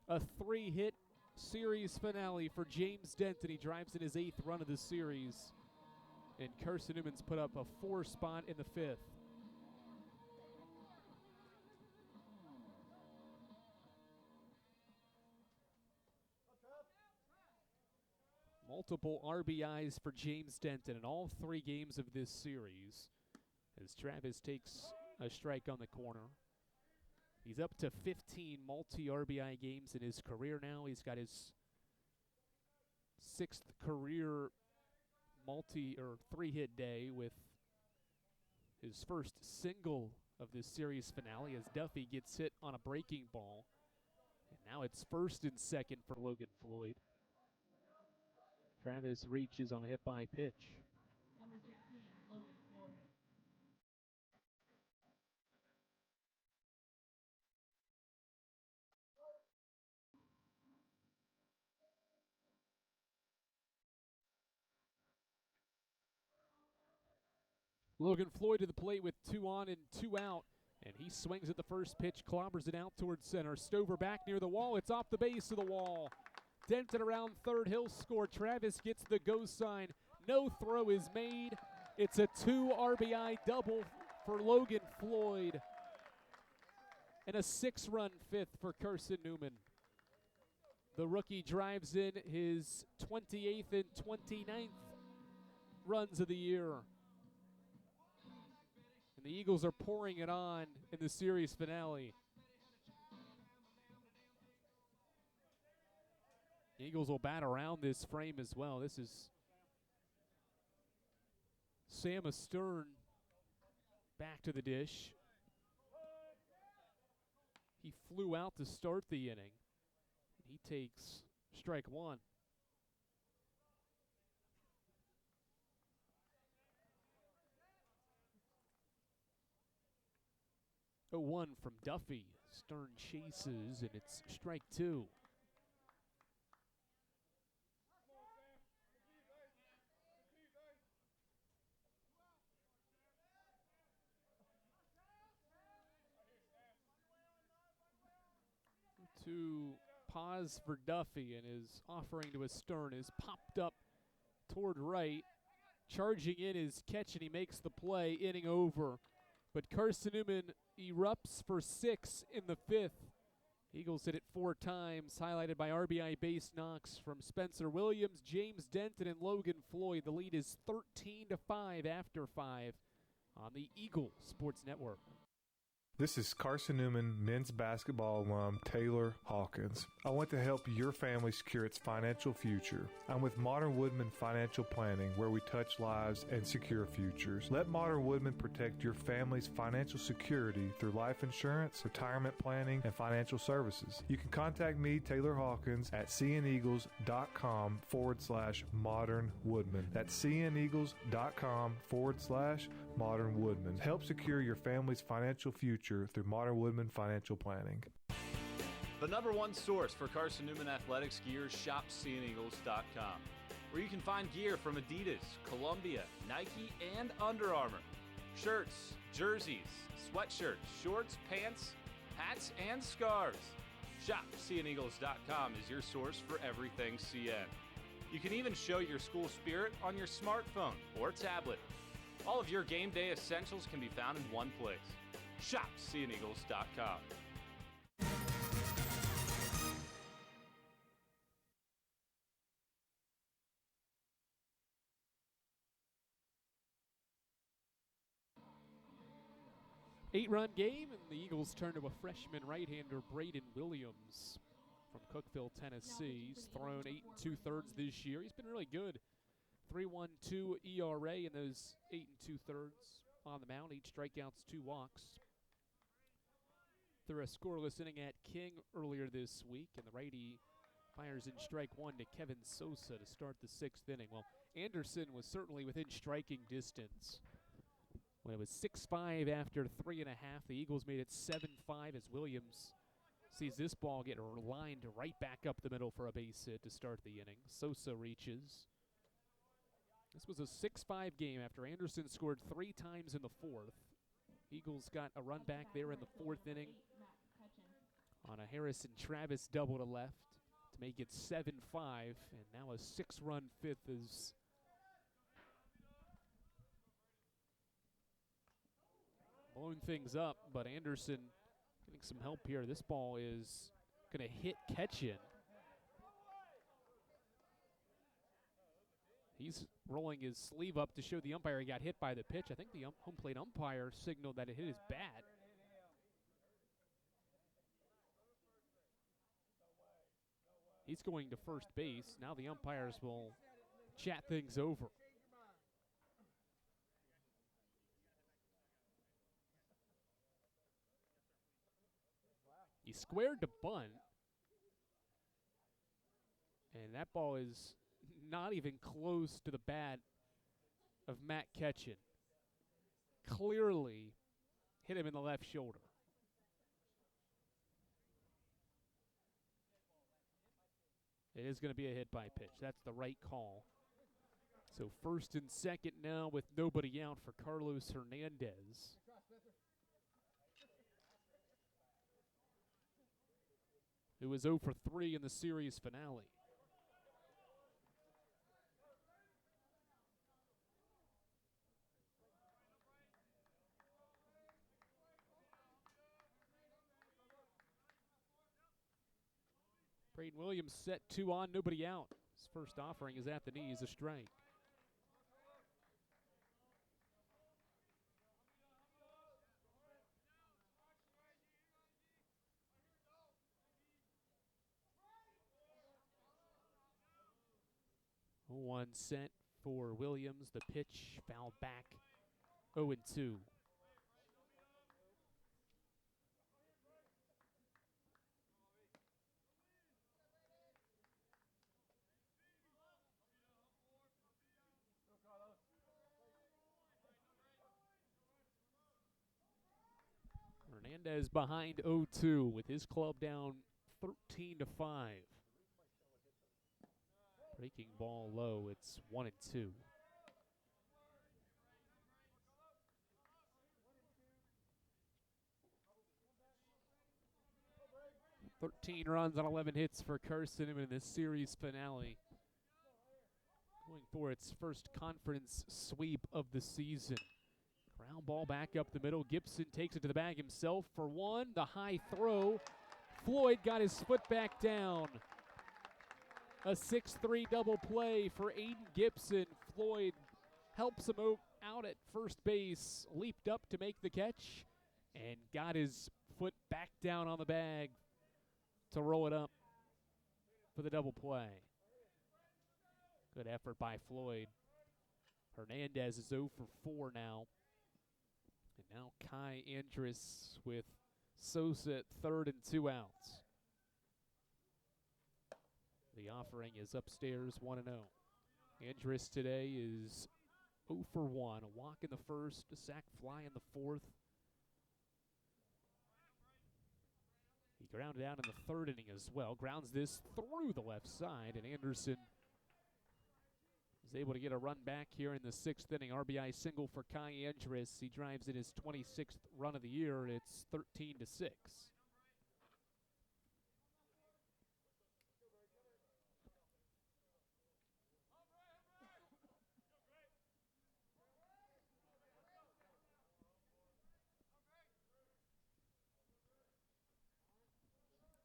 A 3-hit series finale for James Denton. He drives in his 8th run of the series. And Carson-Newman's put up a 4 spot in the 5th. Multiple RBIs for James Denton in all 3 games of this series as Travis takes a strike on the corner. He's up to 15 multi-RBI games in his career now. He's got his 6th career 3-hit day with his first single of this series finale as Duffy gets hit on a breaking ball. And now it's 1st and 2nd for Logan Floyd. Travis reaches on a hit by pitch. Number 15, Logan Floyd. Logan Floyd to the plate with 2 on and 2 out. And he swings at the first pitch, clobbers it out towards center. Stover back near the wall. It's off the base of the wall. Denton around third. He'll score. Travis gets the go sign. No throw is made. It's a 2 RBI double for Logan Floyd. And a 6-run 5th for Carson-Newman. The rookie drives in his 28th and 29th runs of the year. And the Eagles are pouring it on in the series finale. The Eagles will bat around this frame as well. This is Sam Astern back to the dish. He flew out to start the inning. He takes strike 1. Oh, 1 from Duffy. Stern chases, and it's strike 2. To pause for Duffy, and his offering to Astern is popped up toward right. Charging in his catch, and he makes the play, inning over. But Carson-Newman erupts for 6 in the 5th. Eagles hit it 4 times, highlighted by RBI base knocks from Spencer Williams, James Denton, and Logan Floyd. The lead is 13-5 after 5 on the Eagle Sports Network. This is Carson-Newman men's basketball alum Taylor Hawkins. I want to help your family secure its financial future. I'm with Modern Woodman Financial Planning, where we touch lives and secure futures. Let Modern Woodman protect your family's financial security through life insurance, retirement planning, and financial services. You can contact me, Taylor Hawkins, at cneagles.com/Modern Woodman. That's cneagles.com/Modern Woodman. Help secure your family's financial future through Modern Woodman Financial Planning. The number one source for Carson-Newman athletics gear is shopseeandeagles.com, where you can find gear from Adidas, Columbia, Nike, and Under Armour. Shirts, jerseys, sweatshirts, shorts, pants, hats, and scarves. Shopseeandeagles.com is your source for everything CN. You can even show your school spirit on your smartphone or tablet. All of your game day essentials can be found in one place. ShopSeeAndEagles.com. Eight-run game, and the Eagles turn to a freshman right-hander, Braden Williams from Cookeville, Tennessee. He's thrown 8 2/3 this year. He's been really good. 3.12 ERA in those 8 2/3 on the mound. 8 strikeouts, 2 walks. Through a scoreless inning at King earlier this week, and the righty fires in strike 1 to Kevin Sosa to start the 6th inning. Well, Anderson was certainly within striking distance. When it was 6-5 after 3.5, the Eagles made it 7-5 as Williams sees this ball get lined right back up the middle for a base hit to start the inning. Sosa reaches. This was a 6-5 game after Anderson scored 3 times in the 4th. Eagles got a run back there in the 4th inning on a Harrison Travis double to left to make it 7-5, and now a 6-run 5th is blowing things up, but Anderson getting some help here. This ball is going to hit Ketchin. He's rolling his sleeve up to show the umpire he got hit by the pitch. I think the home plate umpire signaled that it hit his bat. He's going to first base. Now the umpires will chat things over. He squared to bunt, and that ball is not even close to the bat of Matt Ketchin. Clearly hit him in the left shoulder. It is going to be a hit by pitch. That's the right call. So first and second now with nobody out for Carlos Hernandez. Who was 0 for 3 in the series finale. Braden Williams set 2 on, nobody out. His first offering is at the knees, a strike. One set for Williams. The pitch fouled back. 0-2. Hernandez behind 0-2 with his club down 13-5. Breaking ball low, it's 1-2. "13 runs on 11 hits for Carson-Newman in this series finale. Going for its first conference sweep of the season. Ground ball back up the middle. Gibson takes it to the bag himself for one. The high throw Floyd got his foot back down. A 6-3 double play for Aiden Gibson. Floyd helps him out at first base, leaped up to make the catch, and got his foot back down on the bag to roll it up for the double play. Good effort by Floyd. Hernandez is 0 for 4 now. And now Kai Andrus with Sosa at third and 2 outs. The offering is upstairs 1-0. Andrus today is 0 for 1. A walk in the first, a sac fly in the fourth. He grounded out in the third inning as well. Grounds this through the left side, and Anderson is able to get a run back here in the sixth inning. RBI single for Kai Andrus. He drives in his 26th run of the year. It's 13-6.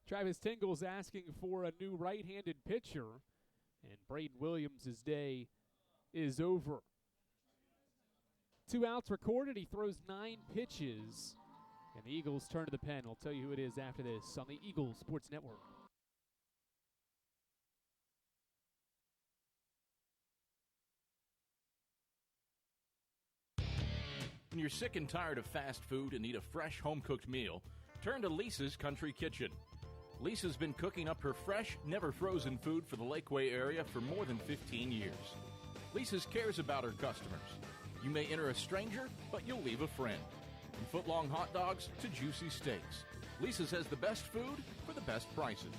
Travis Tingle's asking for a new right-handed pitcher, and Braden Williams' day is over. 2 outs recorded. He throws 9 pitches, and the Eagles turn to the pen. I'll tell you who it is after this on the Eagles Sports Network. When you're sick and tired of fast food and need a fresh home-cooked meal, turn to Lisa's Country Kitchen. Lisa's been cooking up her fresh, never-frozen food for the Lakeway area for more than 15 years. Lisa's cares about her customers. You may enter a stranger, but you'll leave a friend. From foot-long hot dogs to juicy steaks, Lisa's has the best food for the best prices.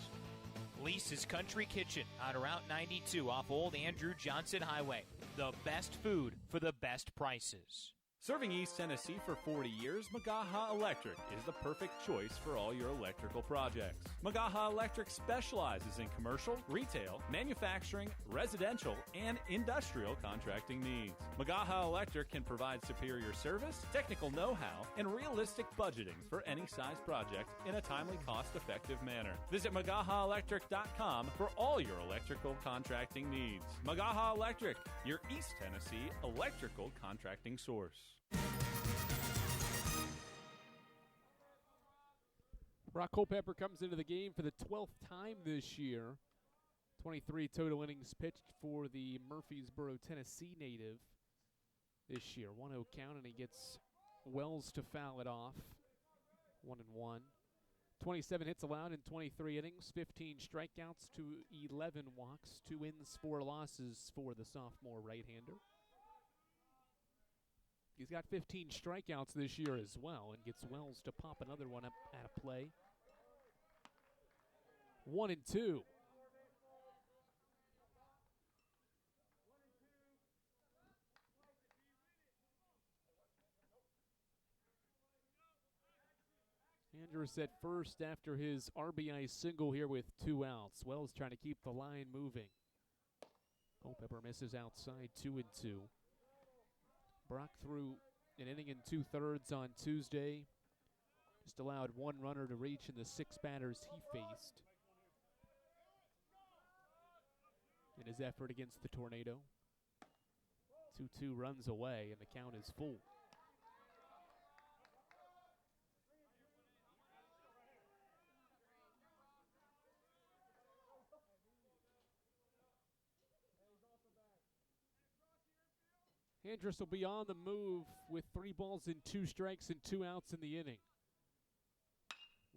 Lisa's Country Kitchen on Route 92 off Old Andrew Johnson Highway. The best food for the best prices. Serving East Tennessee for 40 years, Magaha Electric is the perfect choice for all your electrical projects. Magaha Electric specializes in commercial, retail, manufacturing, residential, and industrial contracting needs. Magaha Electric can provide superior service, technical know-how, and realistic budgeting for any size project in a timely, cost-effective manner. Visit MagahaElectric.com for all your electrical contracting needs. Magaha Electric, your East Tennessee electrical contracting source. Brock Culpepper comes into the game for the 12th time this year. 23 total innings pitched for the Murfreesboro, Tennessee native this year. 1-0 count, and he gets Wells to foul it off. 1-1. 27 hits allowed in 23 innings, 15 strikeouts to 11 walks, 2 wins, 4 losses for the sophomore right-hander. He's got 15 strikeouts this year as well, and gets Wells to pop another one up at a play. 1-2. Andrus at first after his RBI single here with 2 outs. Wells trying to keep the line moving. Culpepper misses outside, 2-2. Brock threw an inning and 2/3 on Tuesday. Just allowed 1 runner to reach in the 6 batters he faced in his effort against the Tornado. 2-2 runs away, and the count is full. Andrus will be on the move with 3 balls and 2 strikes and 2 outs in the inning.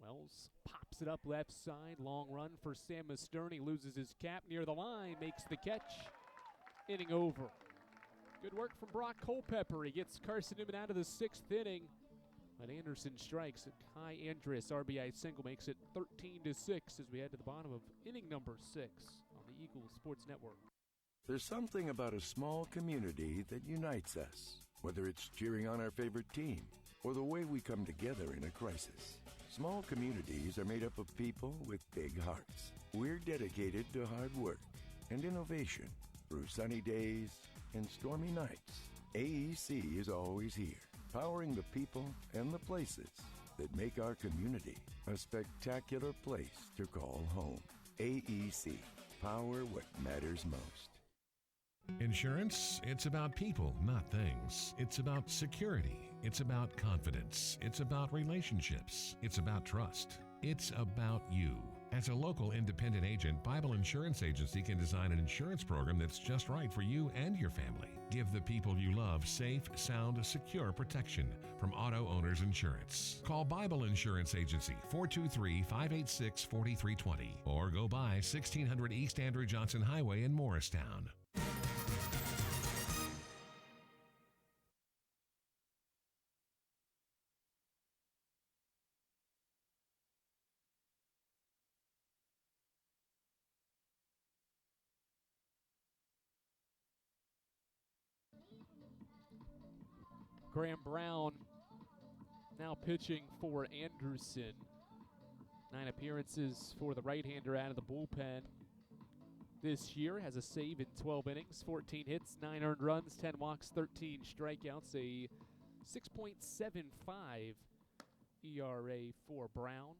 Wells pops it up left side. Long run for Sam Mastern. Loses his cap near the line. Makes the catch. Inning over. Good work from Brock Culpepper. He gets Carson-Newman out of the 6th inning. But Anderson strikes. Kai Andrus RBI single makes it 13-6 as we head to the bottom of inning number 6 on the Eagles Sports Network. There's something about a small community that unites us, whether it's cheering on our favorite team or the way we come together in a crisis. Small communities are made up of people with big hearts. We're dedicated to hard work and innovation through sunny days and stormy nights. AEC is always here, powering the people and the places that make our community a spectacular place to call home. AEC, power what matters most. Insurance, it's about people, not things. It's about security. It's about confidence. It's about relationships. It's about trust. It's about you. As a local independent agent, Bible Insurance Agency can design an insurance program that's just right for you and your family. Give the people you love safe, sound, secure protection from Auto Owners Insurance. Call Bible Insurance Agency 423-586-4320 or go by 1600 East Andrew Johnson Highway in Morristown. Graham Brown now pitching for Anderson. 9 appearances for the right-hander out of the bullpen this year. Has a save in 12 innings, 14 hits, 9 earned runs, 10 walks, 13 strikeouts, a 6.75 ERA for Brown.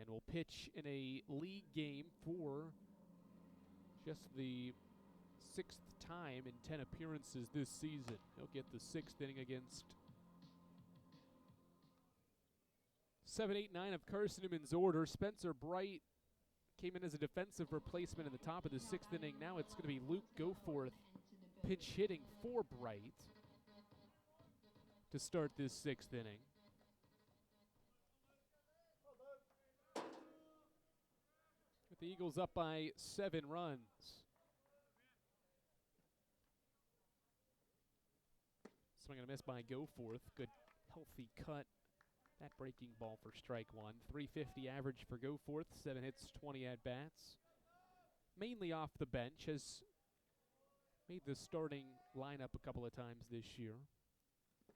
And will pitch in a league game for just the 6th time in 10 appearances this season. He'll get the 6th inning against 7, 8, 9 of Carson-Newman's order. Spencer Bright came in as a defensive replacement in the top of the 6th inning. Now it's going to be Luke Goforth pinch hitting for Bright to start this 6th inning. With the Eagles up by 7 runs. Swing and a miss by Goforth. Good, healthy cut. That breaking ball for strike one. 350 average for Goforth. 7 hits, 20 at-bats. Mainly off the bench. Has made the starting lineup a couple of times this year.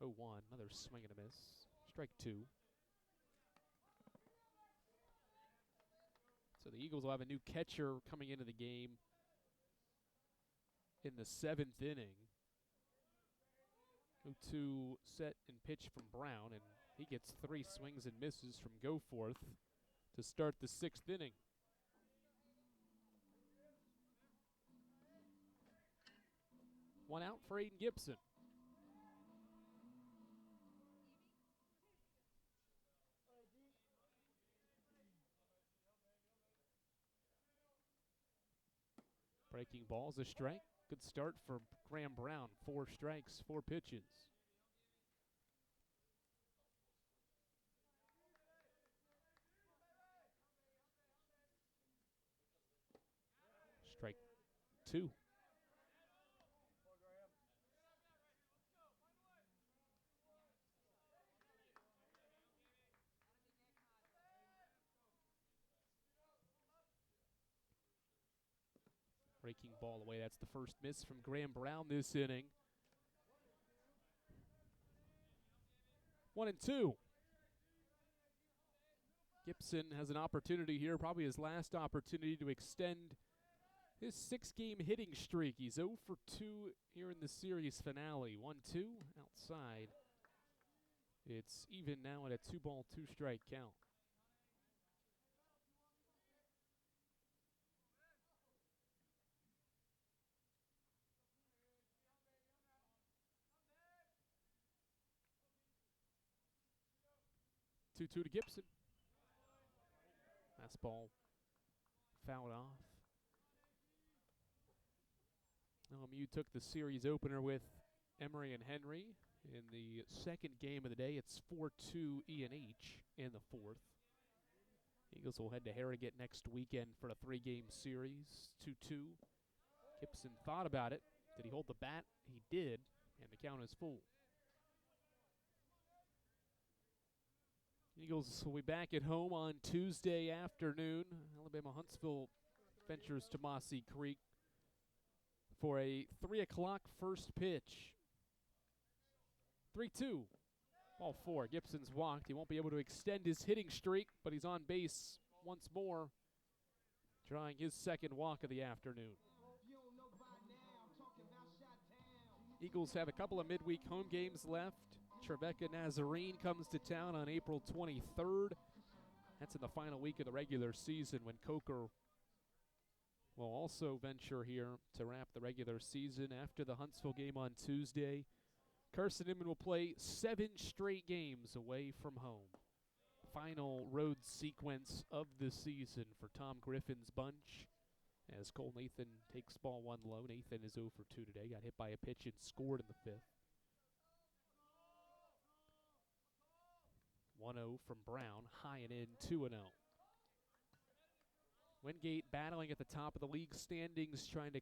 0-1. Another swing and a miss. Strike 2. So the Eagles will have a new catcher coming into the game in the 7th inning. 0-2 set and pitch from Brown, and he gets 3 swings and misses from Goforth to start the 6th inning. One out for Aiden Gibson. Breaking ball's a strike. Good start for Graham Brown. 4 strikes, 4 pitches. Strike 2. Breaking ball away. That's the first miss from Graham Brown this inning. 1-2. Gibson has an opportunity here, probably his last opportunity to extend his 6-game hitting streak. He's 0 for 2 here in the series finale. 1-2 outside. It's even now at a 2-ball, 2-strike count. Two to Gibson. Fastball fouled off. LMU took the series opener with Emory and Henry. In the 2nd game of the day, it's 4-2 E&H in the 4th. Eagles will head to Harrogate next weekend for a 3-game series. 2-2. Gibson thought about it. Did he hold the bat? He did, and the count is full. Eagles will be back at home on Tuesday afternoon. Alabama-Huntsville ventures to Mossy Creek for a 3 o'clock first pitch. 3-2. Ball 4. Gibson's walked. He won't be able to extend his hitting streak, but he's on base once more, drawing his 2nd walk of the afternoon. Eagles have a couple of midweek home games left. Trevecca Nazarene comes to town on April 23rd. That's in the final week of the regular season when Coker will also venture here to wrap the regular season after the Huntsville game on Tuesday. Carson-Newman will play 7 straight games away from home. Final road sequence of the season for Tom Griffin's bunch as Cole Nathan takes ball 1 low. Nathan is 0 for 2 today. Got hit by a pitch and scored in the 5th. 1-0 from Brown, high and in, 2-0. Wingate battling at the top of the league standings, trying to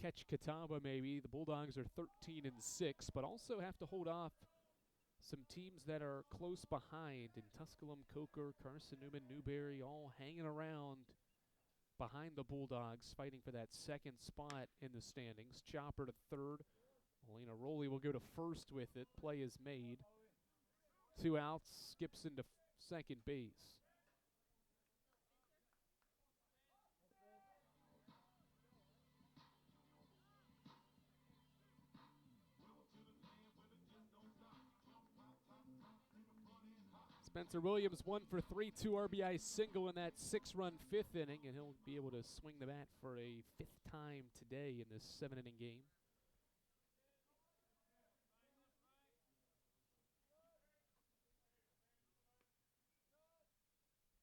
catch Catawba maybe. The Bulldogs are 13-6, but also have to hold off some teams that are close behind in Tusculum, Coker, Carson-Newman, Newberry, all hanging around behind the Bulldogs, fighting for that second spot in the standings. Chopper to third. Molina Rowley will go to first with it. Play is made. 2 outs, skips into second base. Spencer Williams 1 for 3, 2 RBI single in that 6-run 5th inning, and he'll be able to swing the bat for a 5th time today in this 7-inning game.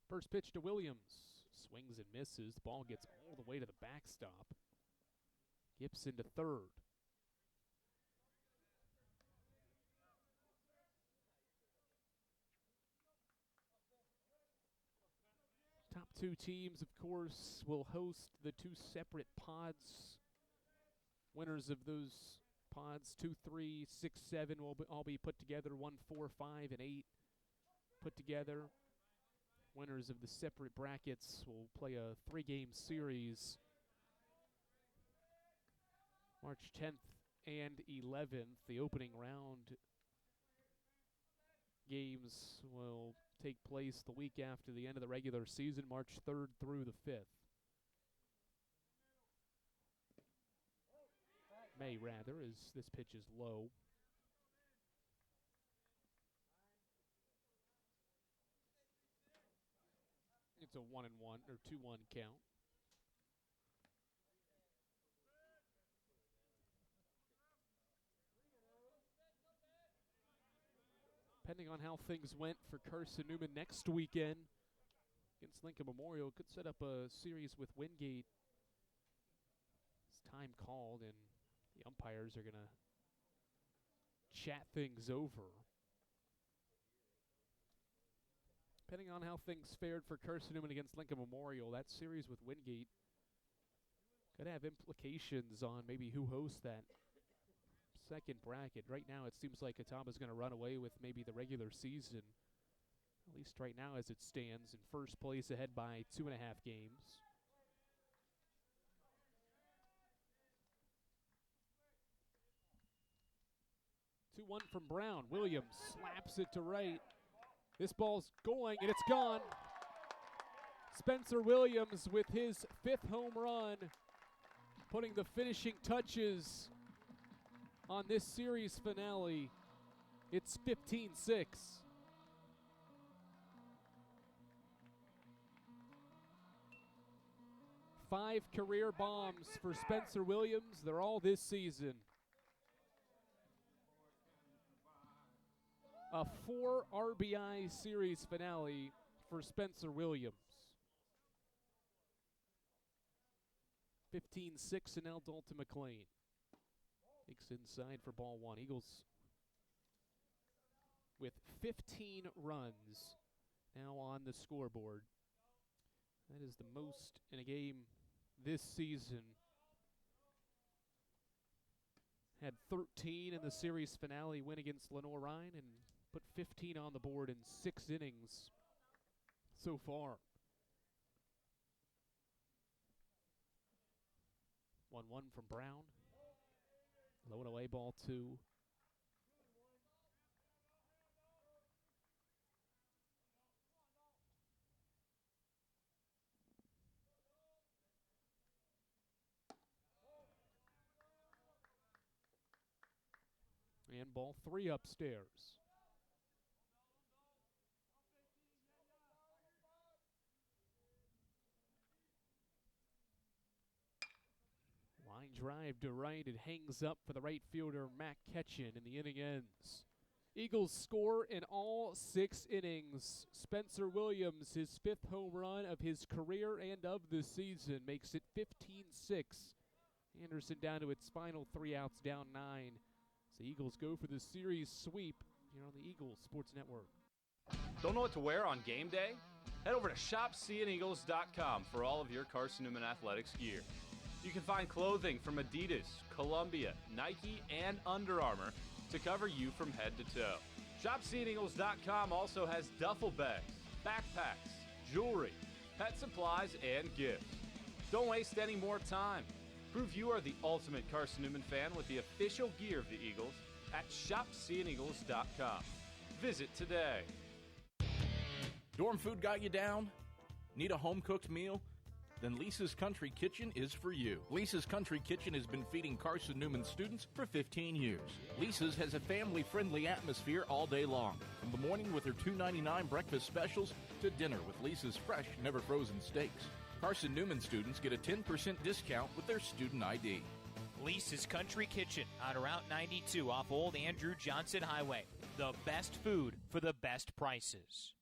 First pitch to Williams. Swings and misses. The ball gets all the way to the backstop. Gibson to third. Top 2 teams, of course, will host the 2 separate pods. Winners of those pods, 2, 3, 6, 7 will all be put together. 1, 4, 5, and 8 put together. Winners of the separate brackets will play a 3-game series March 10th and 11th. The opening round games will take place the week after the end of the regular season, March 3rd through the 5th. May, rather, as this pitch is low. It's a 1-1 or 2-1 count. Depending on how things went for Carson-Newman next weekend against Lincoln Memorial, could set up a series with Wingate. It's time called, and the umpires are going to chat things over. Depending on how things fared for Carson-Newman against Lincoln Memorial, that series with Wingate could have implications on maybe who hosts that second bracket. Right now, it seems like Catawba's going to run away with maybe the regular season, at least right now as it stands, in first place ahead by 2.5 games. Two 1 from Brown. Williams slaps it to right. This ball's going, and it's gone. Spencer Williams with his 5th home run, putting the finishing touches on this series finale. It's 15-6. Five career bombs for Spencer Williams. They're all this season. A 4 RBI series finale for Spencer Williams. 15-6 and now Dalton McLean. Takes inside for ball 1. Eagles with 15 runs now on the scoreboard. That is the most in a game this season. Had 13 in the series finale win against Lenore Rhine and put 15 on the board in 6 innings so far. 1-1 from Brown. Low and away, ball 2. And ball 3 upstairs. Line drive to right. It hangs up for the right fielder, Matt Ketchin, and the inning ends. Eagles score in all 6 innings. Spencer Williams, his 5th home run of his career and of the season, makes it 15-6. Anderson down to its final 3 outs, down 9. So the Eagles go for the series sweep here on the Eagles Sports Network. Don't know what to wear on game day? Head over to shopseeandeagles.com for all of your Carson-Newman Athletics gear. You can find clothing from Adidas, Columbia, Nike, and Under Armour to cover you from head to toe. ShopSeeAndEagles.com also has duffel bags, backpacks, jewelry, pet supplies, and gifts. Don't waste any more time. Prove you are the ultimate Carson-Newman fan with the official gear of the Eagles at ShopSeeAndEagles.com. Visit today. Dorm food got you down? Need a home-cooked meal? Then Lisa's Country Kitchen is for you. Lisa's Country Kitchen has been feeding Carson-Newman students for 15 years. Lisa's has a family-friendly atmosphere all day long. From the morning with her $2.99 breakfast specials to dinner with Lisa's fresh, never-frozen steaks. Carson-Newman students get a 10% discount with their student ID. Lisa's Country Kitchen on Route 92 off Old Andrew Johnson Highway. The best food for the best prices.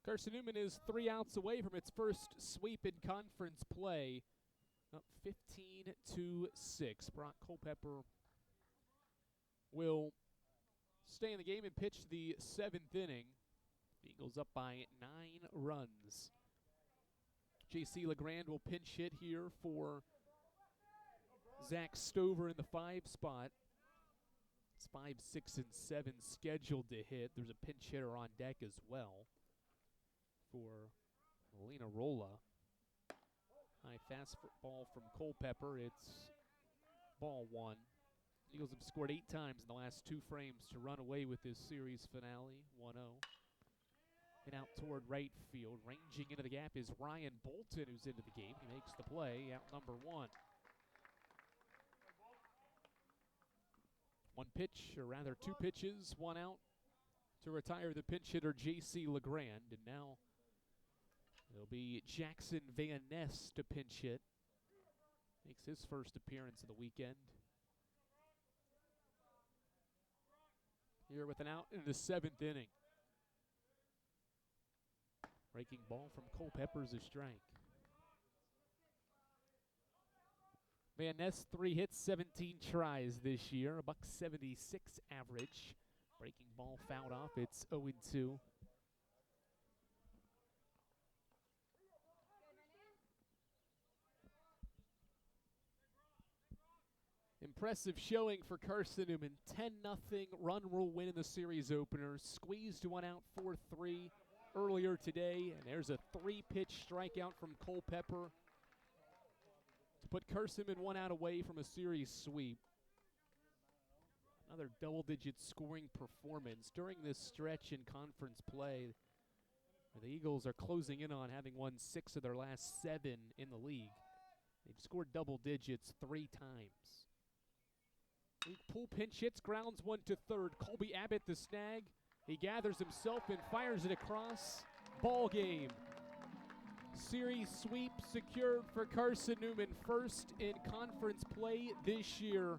Carson-Newman is 3 outs away from its first sweep in conference play. Up 15-6. Brock Culpepper will stay in the game and pitch the 7th inning. Eagles up by 9 runs. J.C. LeGrand will pinch hit here for Zach Stover in the 5 spot. It's 5, 6, and 7 scheduled to hit. There's a pinch hitter on deck as well for Melina Rolla. High fastball from Culpepper. It's ball 1. Eagles have scored 8 times in the last 2 frames to run away with this series finale. 1-0. Hit out toward right field. Ranging into the gap is Ryan Bolton, who's into the game. He makes the play. Out number 1. 1 pitch, or rather 2 pitches, 1 out to retire the pinch hitter J.C. LeGrand. And now it'll be Jackson Van Ness to pinch hit. Makes his first appearance of the weekend. Here with an out in the 7th inning. Breaking ball from Culpepper's a strike. Van Ness, 3 hits, 17 tries this year. A $176 average. Breaking ball fouled off. It's 0-2. Impressive showing for Carson-Newman. 10-0 run rule win in the series opener. Squeezed 1 out, 4-3 earlier today. And there's a 3-pitch strikeout from Culpepper to put Carson-Newman 1 out away from a series sweep. Another double-digit scoring performance during this stretch in conference play. The Eagles are closing in on having won 6 of their last 7 in the league. They've scored double digits 3 times. Luke Poole pinch hits, grounds 1 to third. Colby Abbott the snag. He gathers himself and fires it across. Ball game. Series sweep secured for Carson-Newman, first in conference play this year.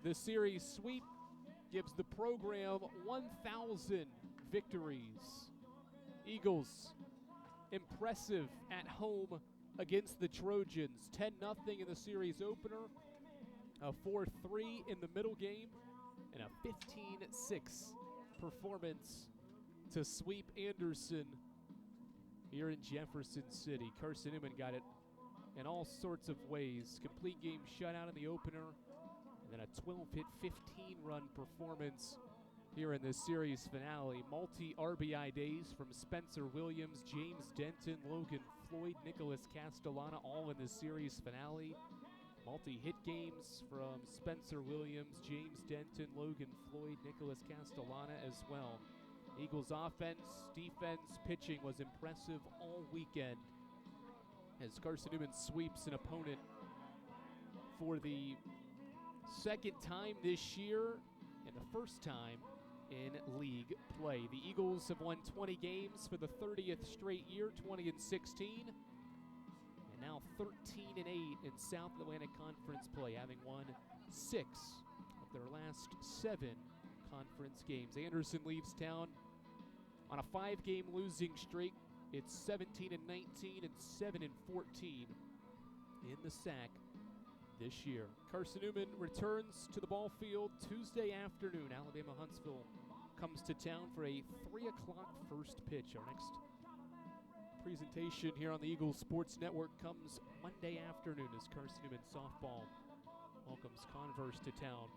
The series sweep gives the program 1,000 victories. Eagles impressive at home against the Trojans. 10-0 in the series opener. A 4-3 in the middle game, and a 15-6 performance to sweep Anderson here in Jefferson City. Carson-Newman got it in all sorts of ways. Complete game shutout in the opener, and then a 12-hit, 15-run performance here in the series finale. Multi-RBI days from Spencer Williams, James Denton, Logan Floyd, Nicholas Castellana, all in the series finale. Multi-hit games from Spencer Williams, James Denton, Logan Floyd, Nicholas Castellana as well. Eagles offense, defense, pitching was impressive all weekend as Carson-Newman sweeps an opponent for the second time this year and the first time in league play. The Eagles have won 20 games for the 30th straight year, 20-16. And now 13-8 in South Atlantic Conference play, having won 6 of their last 7 conference games. Anderson leaves town on a 5-game losing streak. It's 17-19 and 7-14 in the SAC this year. Carson-Newman returns to the ball field Tuesday afternoon. Alabama-Huntsville comes to town for a 3 o'clock first pitch. Our next presentation here on the Eagles Sports Network comes Monday afternoon as Carson-Newman softball welcomes Converse to town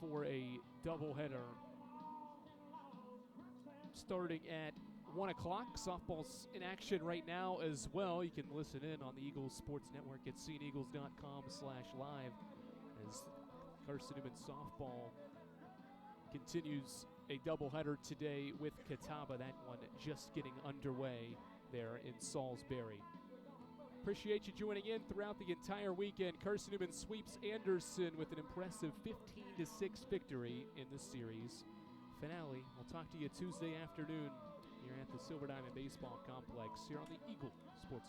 for a doubleheader starting at 1 o'clock. Softball's in action right now as well. You can listen in on the Eagles Sports Network at SeeingEagles.com/live as Carson-Newman softball continues a doubleheader today with Catawba. That one just getting underway there in Salisbury. Appreciate you joining in throughout the entire weekend. Carson-Newman sweeps Anderson with an impressive 15-6 victory in the series finale. We'll talk to you Tuesday afternoon here at the Silver Diamond Baseball Complex here on the Eagle Sports